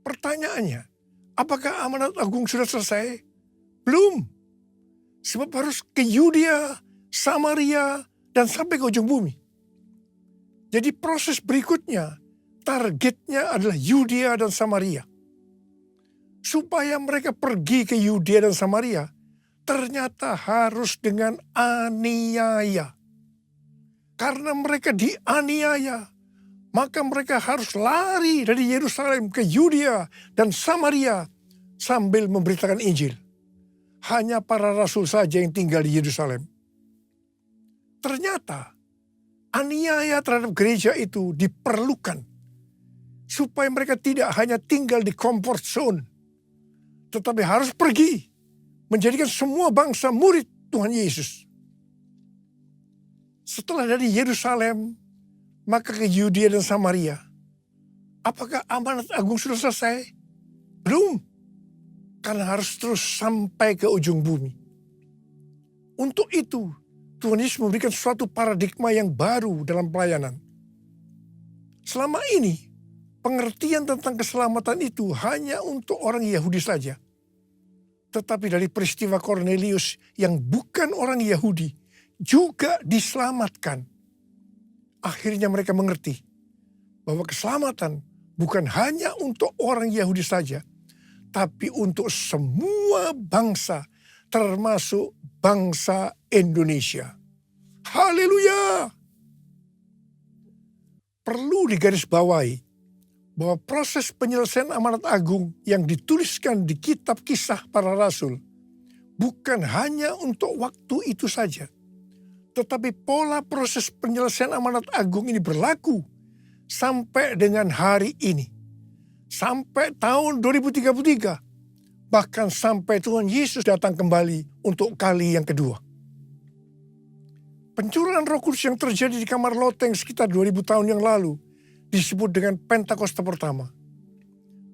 Pertanyaannya, apakah amanat agung sudah selesai? Belum. Sebab harus ke Yudea, Samaria, dan sampai ke ujung bumi. Jadi proses berikutnya, targetnya adalah Yudea dan Samaria. Supaya mereka pergi ke Yudea dan Samaria, ternyata harus dengan aniaya. Karena mereka dianiaya, maka mereka harus lari dari Yerusalem ke Yudea dan Samaria sambil memberitakan Injil. Hanya para rasul saja yang tinggal di Yerusalem. Ternyata aniaya terhadap gereja itu diperlukan supaya mereka tidak hanya tinggal di comfort zone, tetapi harus pergi menjadikan semua bangsa murid Tuhan Yesus. Setelah dari Yerusalem, maka ke Yudea dan Samaria. Apakah amanat agung sudah selesai? Belum. Karena harus terus sampai ke ujung bumi. Untuk itu, Tuhan Yesus memberikan suatu paradigma yang baru dalam pelayanan. Selama ini, pengertian tentang keselamatan itu hanya untuk orang Yahudi saja. Tetapi dari peristiwa Kornelius yang bukan orang Yahudi juga diselamatkan. Akhirnya mereka mengerti bahwa keselamatan bukan hanya untuk orang Yahudi saja, tapi untuk semua bangsa, termasuk bangsa Indonesia. Haleluya! Perlu digarisbawahi bahwa proses penyelesaian amanat agung yang dituliskan di kitab Kisah Para Rasul bukan hanya untuk waktu itu saja, tetapi pola proses penyelesaian amanat agung ini berlaku sampai dengan hari ini. Sampai tahun 2033. Bahkan sampai Tuhan Yesus datang kembali untuk kali yang kedua. Pencurahan Roh Kudus yang terjadi di kamar loteng sekitar 2000 tahun yang lalu disebut dengan Pentakosta pertama.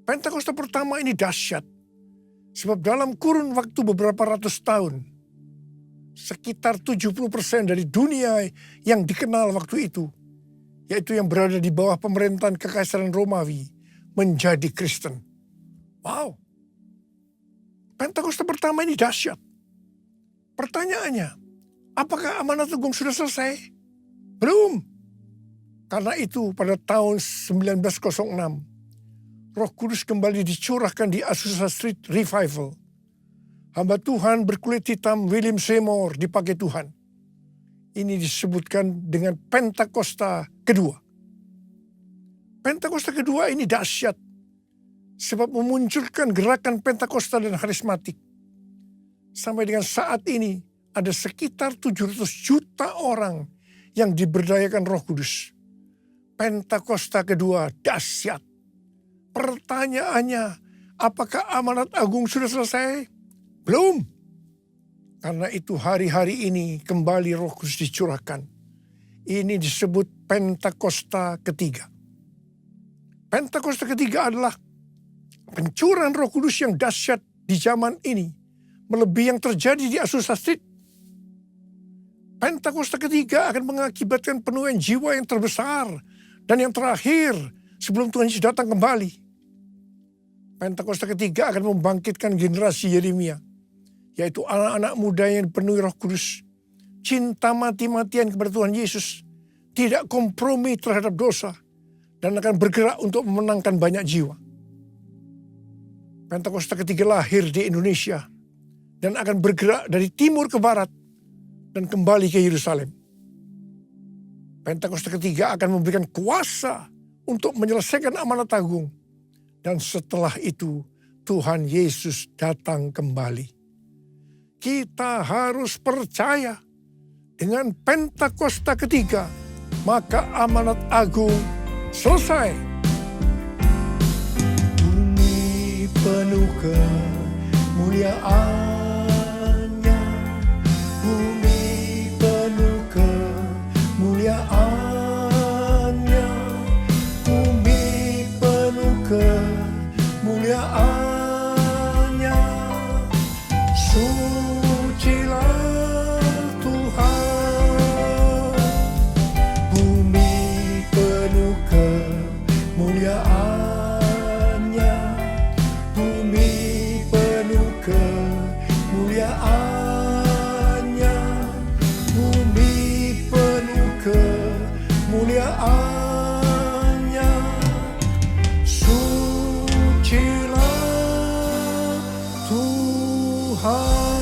Pentakosta pertama ini dahsyat. Sebab dalam kurun waktu beberapa ratus tahun, sekitar 70% dari dunia yang dikenal waktu itu, yaitu yang berada di bawah pemerintahan Kekaisaran Romawi, menjadi Kristen. Wow. Pentakosta pertama ini dahsyat. Pertanyaannya, apakah amanat agung sudah selesai? Belum. Karena itu pada tahun 1906, Roh Kudus kembali dicurahkan di Azusa Street Revival. Hamba Tuhan berkulit hitam William Seymour dipakai Tuhan. Ini disebutkan dengan Pentakosta kedua. Pentakosta kedua ini dahsyat. Sebab memunculkan gerakan Pentakosta dan karismatik. Sampai dengan saat ini ada sekitar 700 juta orang yang diberdayakan Roh Kudus. Pentakosta kedua dahsyat. Pertanyaannya, apakah amanat agung sudah selesai? Belum. Karena itu hari-hari ini kembali Roh Kudus dicurahkan. Ini disebut Pentakosta ketiga. Pentakosta ketiga adalah pencurahan Roh Kudus yang dahsyat di zaman ini, melebihi yang terjadi di Azusa Street. Pentakosta ketiga akan mengakibatkan penuaian jiwa yang terbesar dan yang terakhir sebelum Tuhan Yesus datang kembali. Pentakosta ketiga akan membangkitkan generasi Yeremia, yaitu anak-anak muda yang dipenuhi Roh Kudus, cinta mati-matian kepada Tuhan Yesus, tidak kompromi terhadap dosa, dan akan bergerak untuk memenangkan banyak jiwa. Pentakosta ketiga lahir di Indonesia dan akan bergerak dari timur ke barat dan kembali ke Yerusalem. Pentakosta ketiga akan memberikan kuasa untuk menyelesaikan amanat agung. Dan setelah itu Tuhan Yesus datang kembali. Kita harus percaya dengan Pentakosta ketiga, maka amanat agung selesai. Bumi penuh kemuliaannya, bumi penuh kemuliaannya, bumi penuh kemuliaannya. Sucilah Tuhan, bumi penuh kemuliaannya, bumi penuh kemuliaannya, bumi penuh kemuliaannya. Sucilah Tuhan.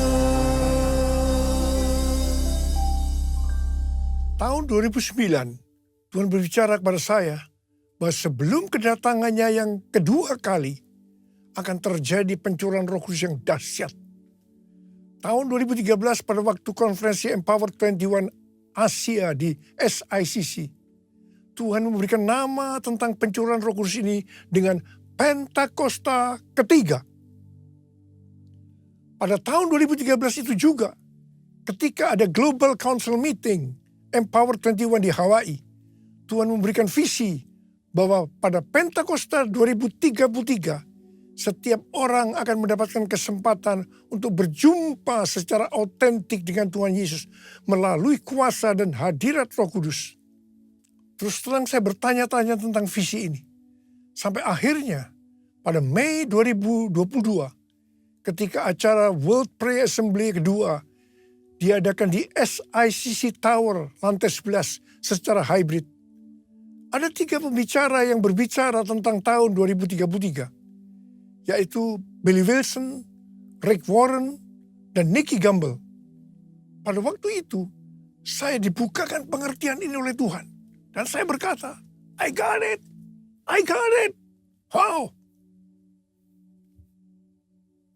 Tahun 2009, Tuhan berbicara kepada saya bahwa sebelum kedatangannya yang kedua kali akan terjadi pencurahan Roh Kudus yang dahsyat. Tahun 2013 pada waktu konferensi Empower 21 Asia di SICC, Tuhan memberikan nama tentang pencurahan Roh Kudus ini dengan Pentakosta ketiga. Pada tahun 2013 itu juga, ketika ada Global Council Meeting Empower 21 di Hawaii, Tuhan memberikan visi bahwa pada Pentakosta 2033, setiap orang akan mendapatkan kesempatan untuk berjumpa secara autentik dengan Tuhan Yesus melalui kuasa dan hadirat Roh Kudus. Terus terang saya bertanya-tanya tentang visi ini. Sampai akhirnya pada Mei 2022, ketika acara World Prayer Assembly kedua diadakan di SICC Tower lantai 11 secara hybrid. Ada 3 pembicara yang berbicara tentang tahun 2033, yaitu Billy Wilson, Rick Warren, dan Nicky Gamble. Pada waktu itu, saya dibukakan pengertian ini oleh Tuhan. Dan saya berkata, I got it, I got it. Wow.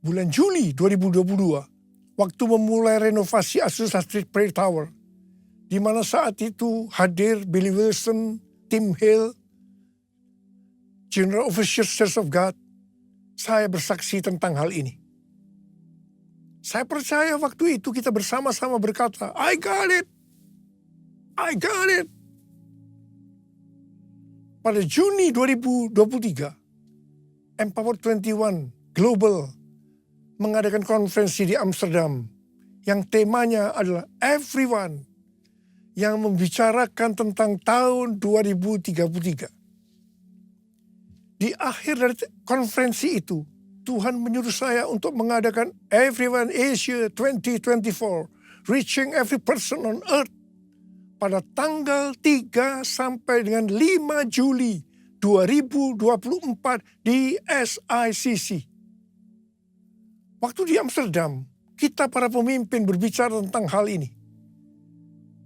Bulan Juli 2022, waktu memulai renovasi Azusa Street Prayer Tower, di mana saat itu hadir Billy Wilson, Tim Hill, General Overseer Church of God, saya bersaksi tentang hal ini. Saya percaya waktu itu kita bersama-sama berkata, I got it, I got it. Pada Juni 2023, Empower 21 Global mengadakan konferensi di Amsterdam yang temanya adalah Everyone, yang membicarakan tentang tahun 2033. Di akhir dari konferensi itu, Tuhan menyuruh saya untuk mengadakan Everyone Asia 2024, Reaching Every Person on Earth, pada tanggal 3 sampai dengan 5 Juli 2024 di SICC. Waktu di Amsterdam, kita para pemimpin berbicara tentang hal ini.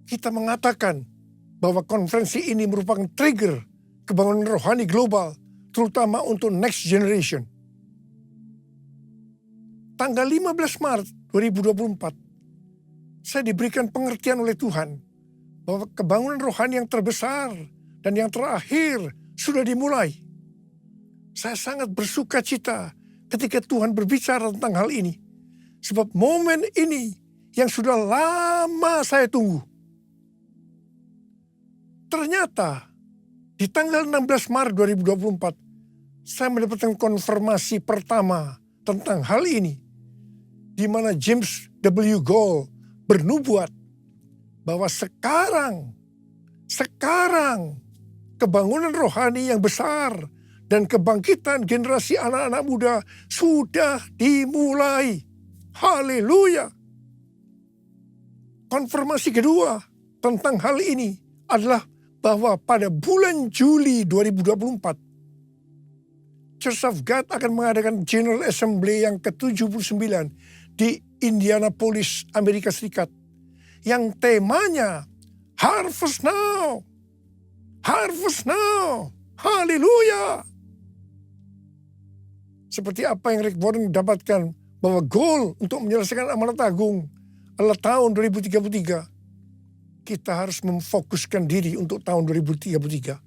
Kita mengatakan bahwa konferensi ini merupakan trigger kebangunan rohani global, terutama untuk next generation. Tanggal 15 Maret 2024, saya diberikan pengertian oleh Tuhan bahwa kebangunan rohani yang terbesar dan yang terakhir sudah dimulai. Saya sangat bersuka cita ketika Tuhan berbicara tentang hal ini. Sebab momen ini yang sudah lama saya tunggu. Ternyata di tanggal 16 Maret 2024, saya mendapatkan konfirmasi pertama tentang hal ini. Di mana James W. Gold bernubuat bahwa sekarang kebangunan rohani yang besar dan kebangkitan generasi anak-anak muda sudah dimulai. Haleluya. Konfirmasi kedua tentang hal ini adalah bahwa pada bulan Juli 2024, Church of God akan mengadakan General Assembly yang ke-79 di Indianapolis, Amerika Serikat. Yang temanya Harvest Now. Harvest Now. Haleluya. Seperti apa yang Rick Warren dapatkan, bahwa goal untuk menyelesaikan amanat agung adalah tahun 2033. Kita harus memfokuskan diri untuk tahun 2033.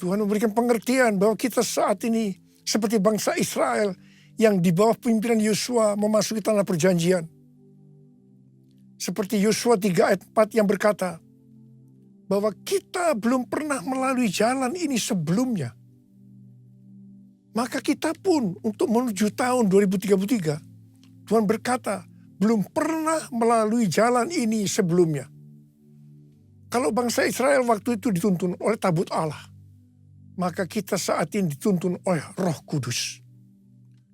Tuhan memberikan pengertian bahwa kita saat ini seperti bangsa Israel yang di bawah pimpinan Yosua memasuki tanah perjanjian. Seperti Yosua 3 ayat 4 yang berkata bahwa kita belum pernah melalui jalan ini sebelumnya. Maka kita pun untuk menuju tahun 2033, Tuhan berkata belum pernah melalui jalan ini sebelumnya. Kalau bangsa Israel waktu itu dituntun oleh tabut Allah, maka kita saat ini dituntun oleh Roh Kudus.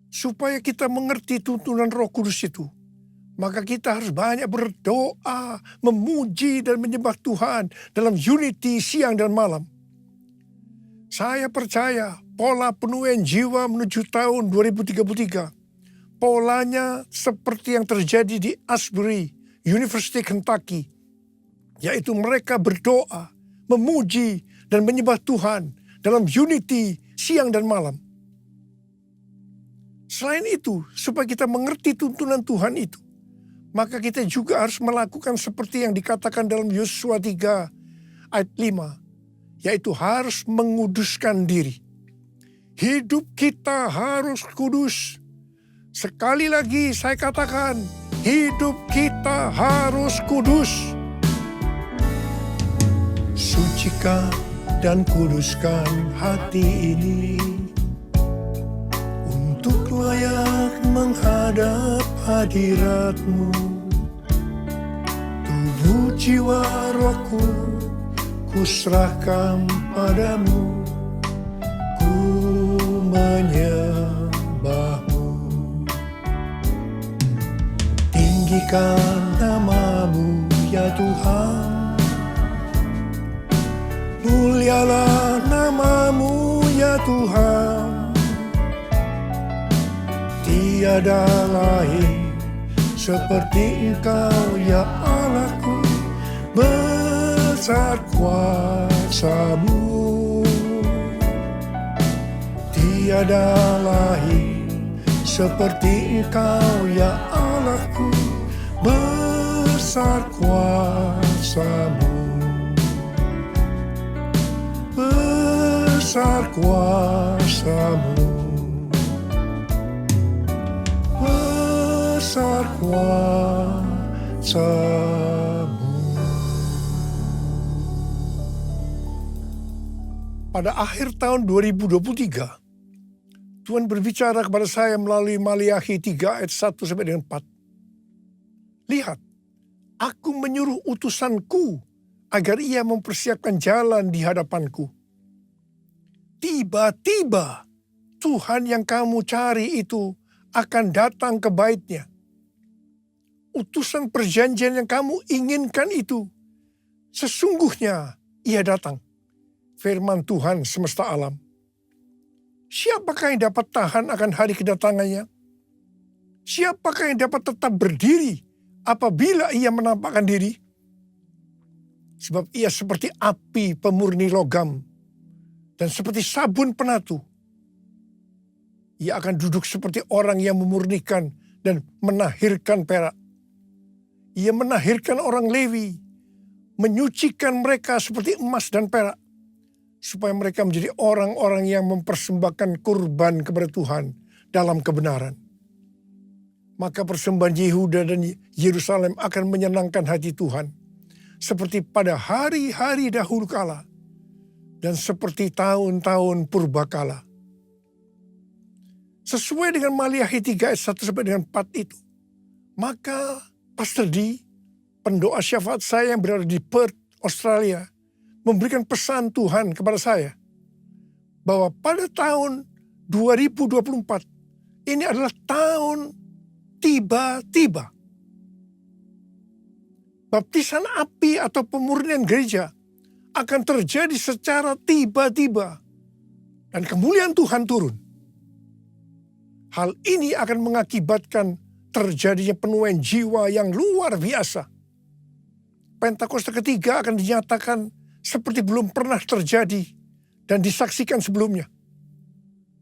Supaya kita mengerti tuntunan Roh Kudus itu, maka kita harus banyak berdoa, memuji dan menyembah Tuhan dalam unity siang dan malam. Saya percaya pola penuaian jiwa menuju tahun 2033, polanya seperti yang terjadi di Asbury, University Kentucky, yaitu mereka berdoa, memuji dan menyembah Tuhan dalam unity siang dan malam. Selain itu, supaya kita mengerti tuntunan Tuhan itu, maka kita juga harus melakukan seperti yang dikatakan dalam Yosua 3 ayat 5, yaitu harus menguduskan diri. Hidup kita harus kudus. Sekali lagi saya katakan, hidup kita harus kudus. Sucikan dan kuduskan hati ini untuk layak menghadap hadirat-Mu. Tubuh jiwa rohku kuserahkan padamu, ku menyembah-Mu. Tinggikan nama-Mu ya Tuhan, mulialah nama-Mu ya Tuhan. Tiada lain seperti Engkau ya Allahku, besar kuasa-Mu. Tiada lain seperti Engkau ya Allahku, besar kuasa-Mu. Besar kuasa-Mu. Besar kuasa-Mu. Pada akhir tahun 2023, Tuhan berbicara kepada saya melalui Maliakhi 3 ayat 1 sampai dengan 4. Lihat, aku menyuruh utusanku agar ia mempersiapkan jalan di hadapanku. Tiba-tiba Tuhan yang kamu cari itu akan datang ke bait-Nya. Utusan perjanjian yang kamu inginkan itu, sesungguhnya ia datang. Firman Tuhan semesta alam. Siapakah yang dapat tahan akan hari kedatangannya? Siapakah yang dapat tetap berdiri apabila ia menampakkan diri? Sebab ia seperti api pemurni logam dan seperti sabun penatu. Ia akan duduk seperti orang yang memurnikan dan menahirkan perak. Ia menahirkan orang Lewi, menyucikan mereka seperti emas dan perak, supaya mereka menjadi orang-orang yang mempersembahkan kurban kepada Tuhan dalam kebenaran. Maka persembahan Yehuda dan Yerusalem akan menyenangkan hati Tuhan, seperti pada hari-hari dahulu kala, dan seperti tahun-tahun purbakala. Sesuai dengan Maliahi 3 ayat 1 sampai dengan 4 itu, maka Pastor D, pendoa syafaat saya yang berada di Perth, Australia, memberikan pesan Tuhan kepada saya bahwa pada tahun 2024 ini adalah tahun tiba-tiba. Baptisan api atau pemurnian gereja akan terjadi secara tiba-tiba dan kemuliaan Tuhan turun. Hal ini akan mengakibatkan terjadinya penuaian jiwa yang luar biasa. Pentakosta ketiga akan dinyatakan seperti belum pernah terjadi dan disaksikan sebelumnya.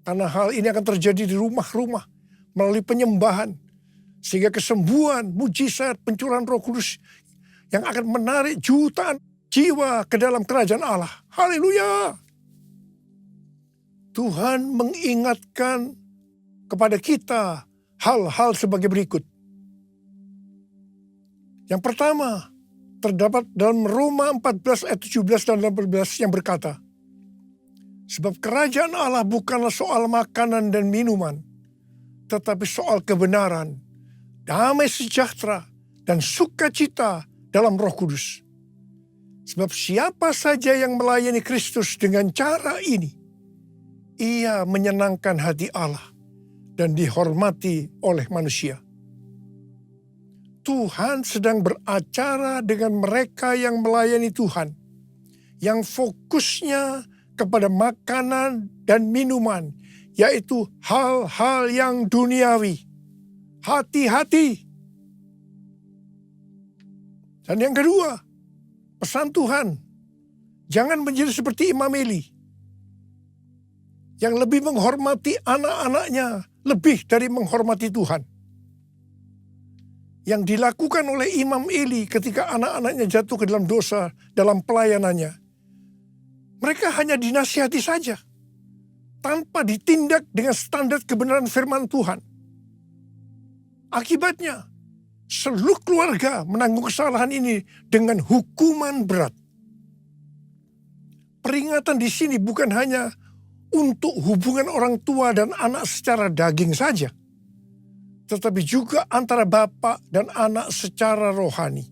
Karena hal ini akan terjadi di rumah-rumah melalui penyembahan, sehingga kesembuhan, mujizat, pencurahan Roh Kudus yang akan menarik jutaan jiwa ke dalam kerajaan Allah. Haleluya! Tuhan mengingatkan kepada kita hal-hal sebagai berikut. Yang pertama, terdapat dalam Roma 14 ayat 17 dan 18 yang berkata, sebab kerajaan Allah bukanlah soal makanan dan minuman, tetapi soal kebenaran, damai sejahtera, dan sukacita dalam Roh Kudus. Sebab siapa saja yang melayani Kristus dengan cara ini, ia menyenangkan hati Allah dan dihormati oleh manusia. Tuhan sedang beracara dengan mereka yang melayani Tuhan, yang fokusnya kepada makanan dan minuman, yaitu hal-hal yang duniawi. Hati-hati. Dan yang kedua, pesan Tuhan, jangan menjadi seperti Imam Eli, yang lebih menghormati anak-anaknya lebih dari menghormati Tuhan. Yang dilakukan oleh Imam Eli ketika anak-anaknya jatuh ke dalam dosa dalam pelayanannya. Mereka hanya dinasihati saja, tanpa ditindak dengan standar kebenaran firman Tuhan. Akibatnya, seluruh keluarga menanggung kesalahan ini dengan hukuman berat. Peringatan di sini bukan hanya untuk hubungan orang tua dan anak secara daging saja, tetapi juga antara bapak dan anak secara rohani.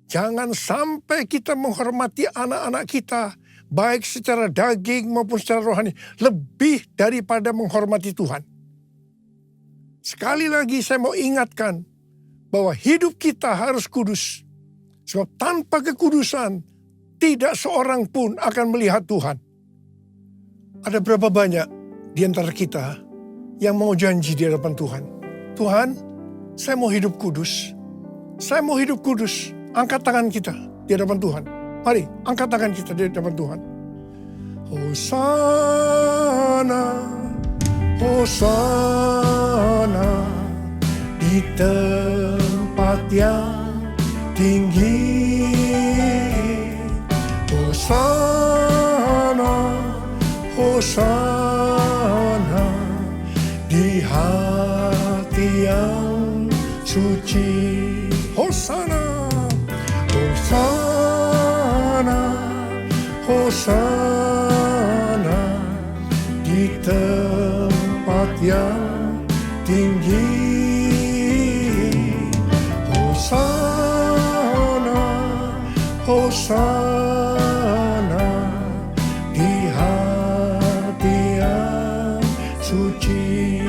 Jangan sampai kita menghormati anak-anak kita, baik secara daging maupun secara rohani, lebih daripada menghormati Tuhan. Sekali lagi saya mau ingatkan bahwa hidup kita harus kudus. Sebab tanpa kekudusan, tidak seorang pun akan melihat Tuhan. Ada berapa banyak di antara kita yang mau janji di hadapan Tuhan? Tuhan, saya mau hidup kudus. Saya mau hidup kudus. Angkat tangan kita di hadapan Tuhan. Mari, angkat tangan kita di hadapan Tuhan. Hosana, Hosana di tempat yang tinggi. Hosana, Hosana di hati yang suci. Hosana, Hosana, Hosana di tempat yang tinggi. Hosana, Hosana di hati yang suci.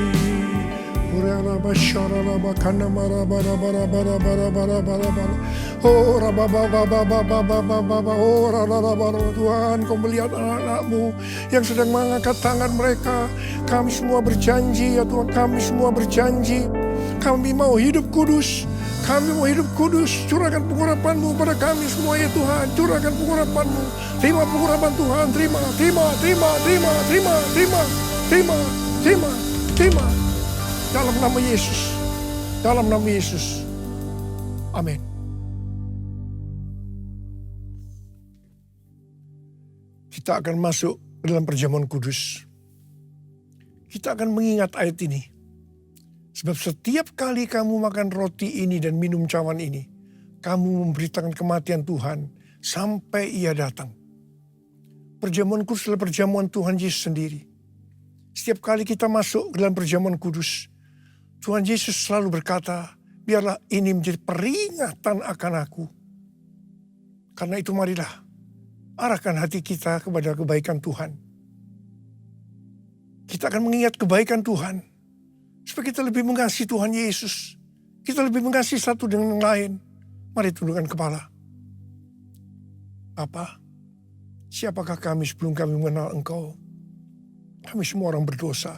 Tuhan, Kau melihat anak-anak-Mu yang sedang mengangkat tangan mereka. Kami semua berjanji ya Tuhan, kami semua berjanji. Kami mau hidup kudus. Kami mau hidup kudus. Curahkan pengurapan-Mu pada kami semua ya Tuhan. Curahkan pengurapan-Mu. Terima pengurapan Tuhan. Terima. Dalam nama Yesus. Dalam nama Yesus. Amin. Kita akan masuk ke dalam perjamuan kudus. Kita akan mengingat ayat ini. Sebab setiap kali kamu makan roti ini dan minum cawan ini, kamu memberitakan kematian Tuhan sampai Ia datang. Perjamuan kudus adalah perjamuan Tuhan Yesus sendiri. Setiap kali kita masuk ke dalam perjamuan kudus, Tuhan Yesus selalu berkata, biarlah ini menjadi peringatan akan aku. Karena itu marilah arahkan hati kita kepada kebaikan Tuhan. Kita akan mengingat kebaikan Tuhan. Supaya kita lebih mengasihi Tuhan Yesus. Kita lebih mengasihi satu dengan yang lain. Mari tundukkan kepala. Bapa, siapakah kami sebelum kami mengenal Engkau? Kami semua orang berdosa.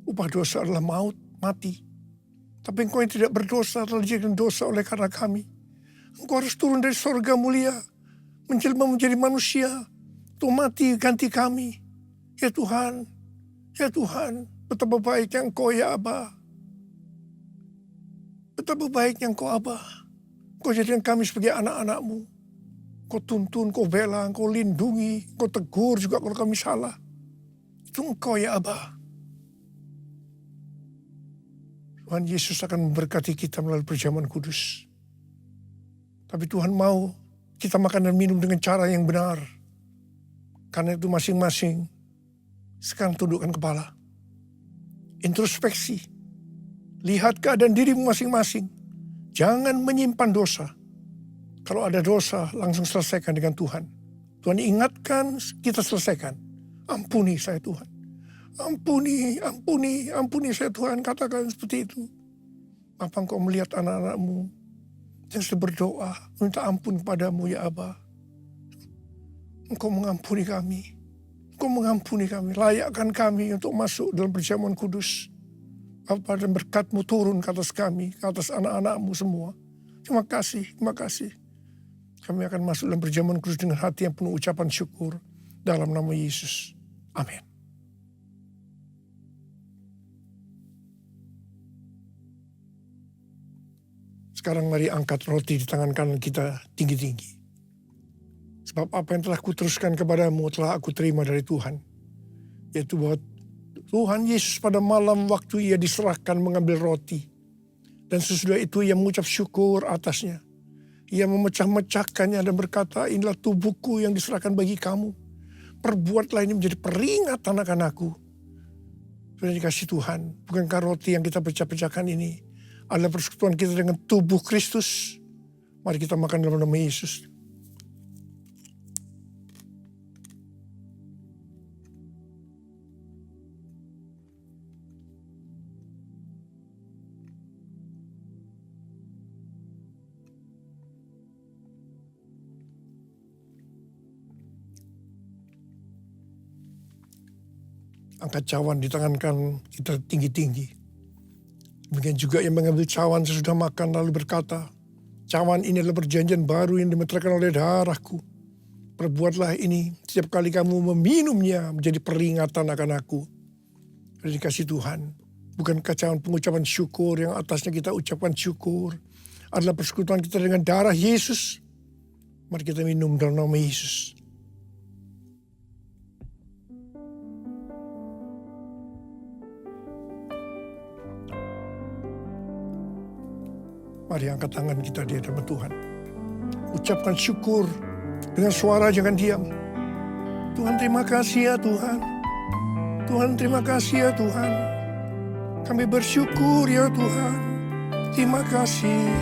Upah dosa adalah maut, mati. Tapi Engkau yang tidak berdosa telah dijadikan dosa oleh karena kami. Engkau harus turun dari sorga mulia, menjelma menjadi manusia, untuk mati ganti kami. Ya Tuhan, betapa baiknya Engkau ya Aba. Betapa baiknya Engkau Aba. Engkau jadikan kami sebagai anak-anak-Mu. Engkau tuntun, Engkau bela, Engkau lindungi, Engkau tegur juga kalau kami salah. Itu Engkau ya Aba. Tuhan Yesus akan memberkati kita melalui perjamuan kudus. Tapi Tuhan mau kita makan dan minum dengan cara yang benar. Karena itu masing-masing sekarang tundukkan kepala. Introspeksi. Lihat keadaan dirimu masing-masing. Jangan menyimpan dosa. Kalau ada dosa langsung selesaikan dengan Tuhan. Tuhan ingatkan, kita selesaikan. Ampuni saya Tuhan. Ampuni saya Tuhan, katakan seperti itu. Apa Engkau melihat anak-anak-Mu yang sedang berdoa, minta ampun kepadamu ya Aba. Engkau mengampuni kami. Engkau mengampuni kami, layakkan kami untuk masuk dalam perjamuan kudus. Bapa, dan berkat-Mu turun ke atas kami, ke atas anak-anak-Mu semua. Terima kasih. Kami akan masuk dalam perjamuan kudus dengan hati yang penuh ucapan syukur. Dalam nama Yesus. Amin. Sekarang mari angkat roti di tangan kanan kita tinggi-tinggi. Sebab apa yang telah kuteruskan kepadamu telah aku terima dari Tuhan. Yaitu bahwa Tuhan Yesus pada malam waktu Ia diserahkan mengambil roti. Dan sesudah itu Ia mengucap syukur atasnya. Ia memecah-mecahkannya dan berkata, inilah tubuhku yang diserahkan bagi kamu. Perbuatlah ini menjadi peringatan akan aku. Sudah dikasih Tuhan, bukankah roti yang kita pecah-pecahkan ini adalah persekutuan kita dengan tubuh Kristus. Mari kita makan dalam nama Yesus. Angkat cawan di tangan kanan kita tinggi-tinggi. Demikian juga yang mengambil cawan sesudah makan lalu berkata, cawan ini adalah perjanjian baru yang dimeteraikan oleh darahku. Perbuatlah ini setiap kali kamu meminumnya menjadi peringatan akan aku. Sudah dikasih Tuhan. Bukankah cawan pengucapan syukur yang atasnya kita ucapkan syukur adalah persekutuan kita dengan darah Yesus. Mari kita minum dalam nama Yesus. Mari angkat tangan kita di hadapan Tuhan. Ucapkan syukur dengan suara, jangan diam. Tuhan terima kasih ya Tuhan. Tuhan terima kasih ya Tuhan. Kami bersyukur ya Tuhan. Terima kasih.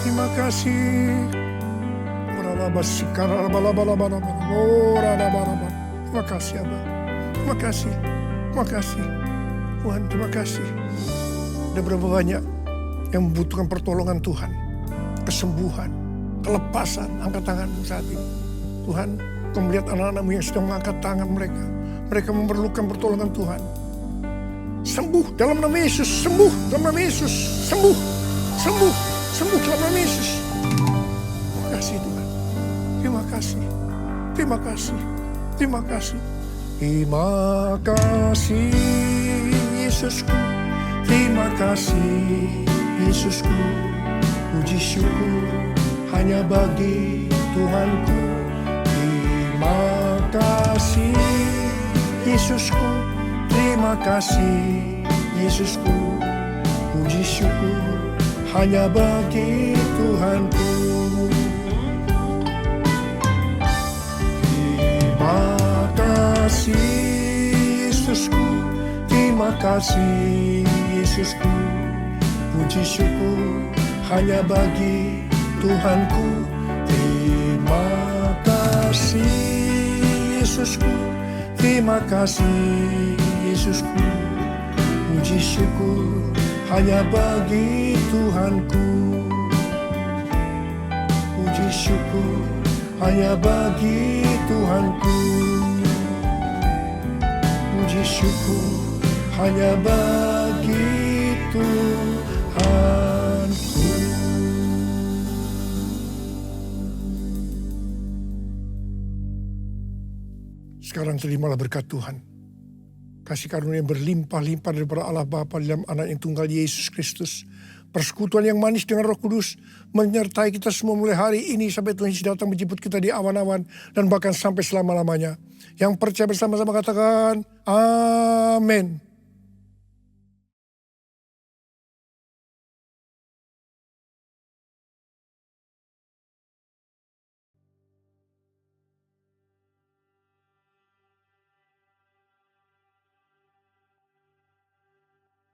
Terima kasih. Terima kasih Abah. Terima kasih. Terima kasih. Tuhan terima kasih. Ada berapa banyak yang membutuhkan pertolongan Tuhan, kesembuhan, kelepasan. Angkat tanganmu saat ini. Tuhan, Kau melihat anak-anak-Mu yang sedang mengangkat tangan mereka. Mereka memerlukan pertolongan Tuhan. Sembuh dalam nama Yesus, sembuh dalam nama Yesus, sembuh dalam nama Yesus. Terima kasih Tuhan. Terima kasih. Terima kasih. Terima kasih. Terima kasih Yesusku. Terima kasih Yesusku, Puji syukur hanya bagi Tuhanku. Terima kasih Yesusku, terima kasih Yesusku. Puji syukur hanya bagi Tuhanku. Terima kasih Yesusku, terima kasih Yesusku. Puji syukur hanya bagi Tuhanku. Terima kasih Yesusku, terima kasih Yesusku. Puji syukur hanya bagi Tuhanku. Puji syukur hanya bagi Tuhanku. Puji syukur hanya bagi Tuhanku. Sekarang terimalah berkat Tuhan. Kasih karunia yang berlimpah-limpah daripada Allah Bapa dalam anak yang tunggal Yesus Kristus. Persekutuan yang manis dengan Roh Kudus menyertai kita semua mulai hari ini sampai Tuhan Yesus datang menjemput kita di awan-awan dan bahkan sampai selama-lamanya. Yang percaya bersama-sama katakan amin.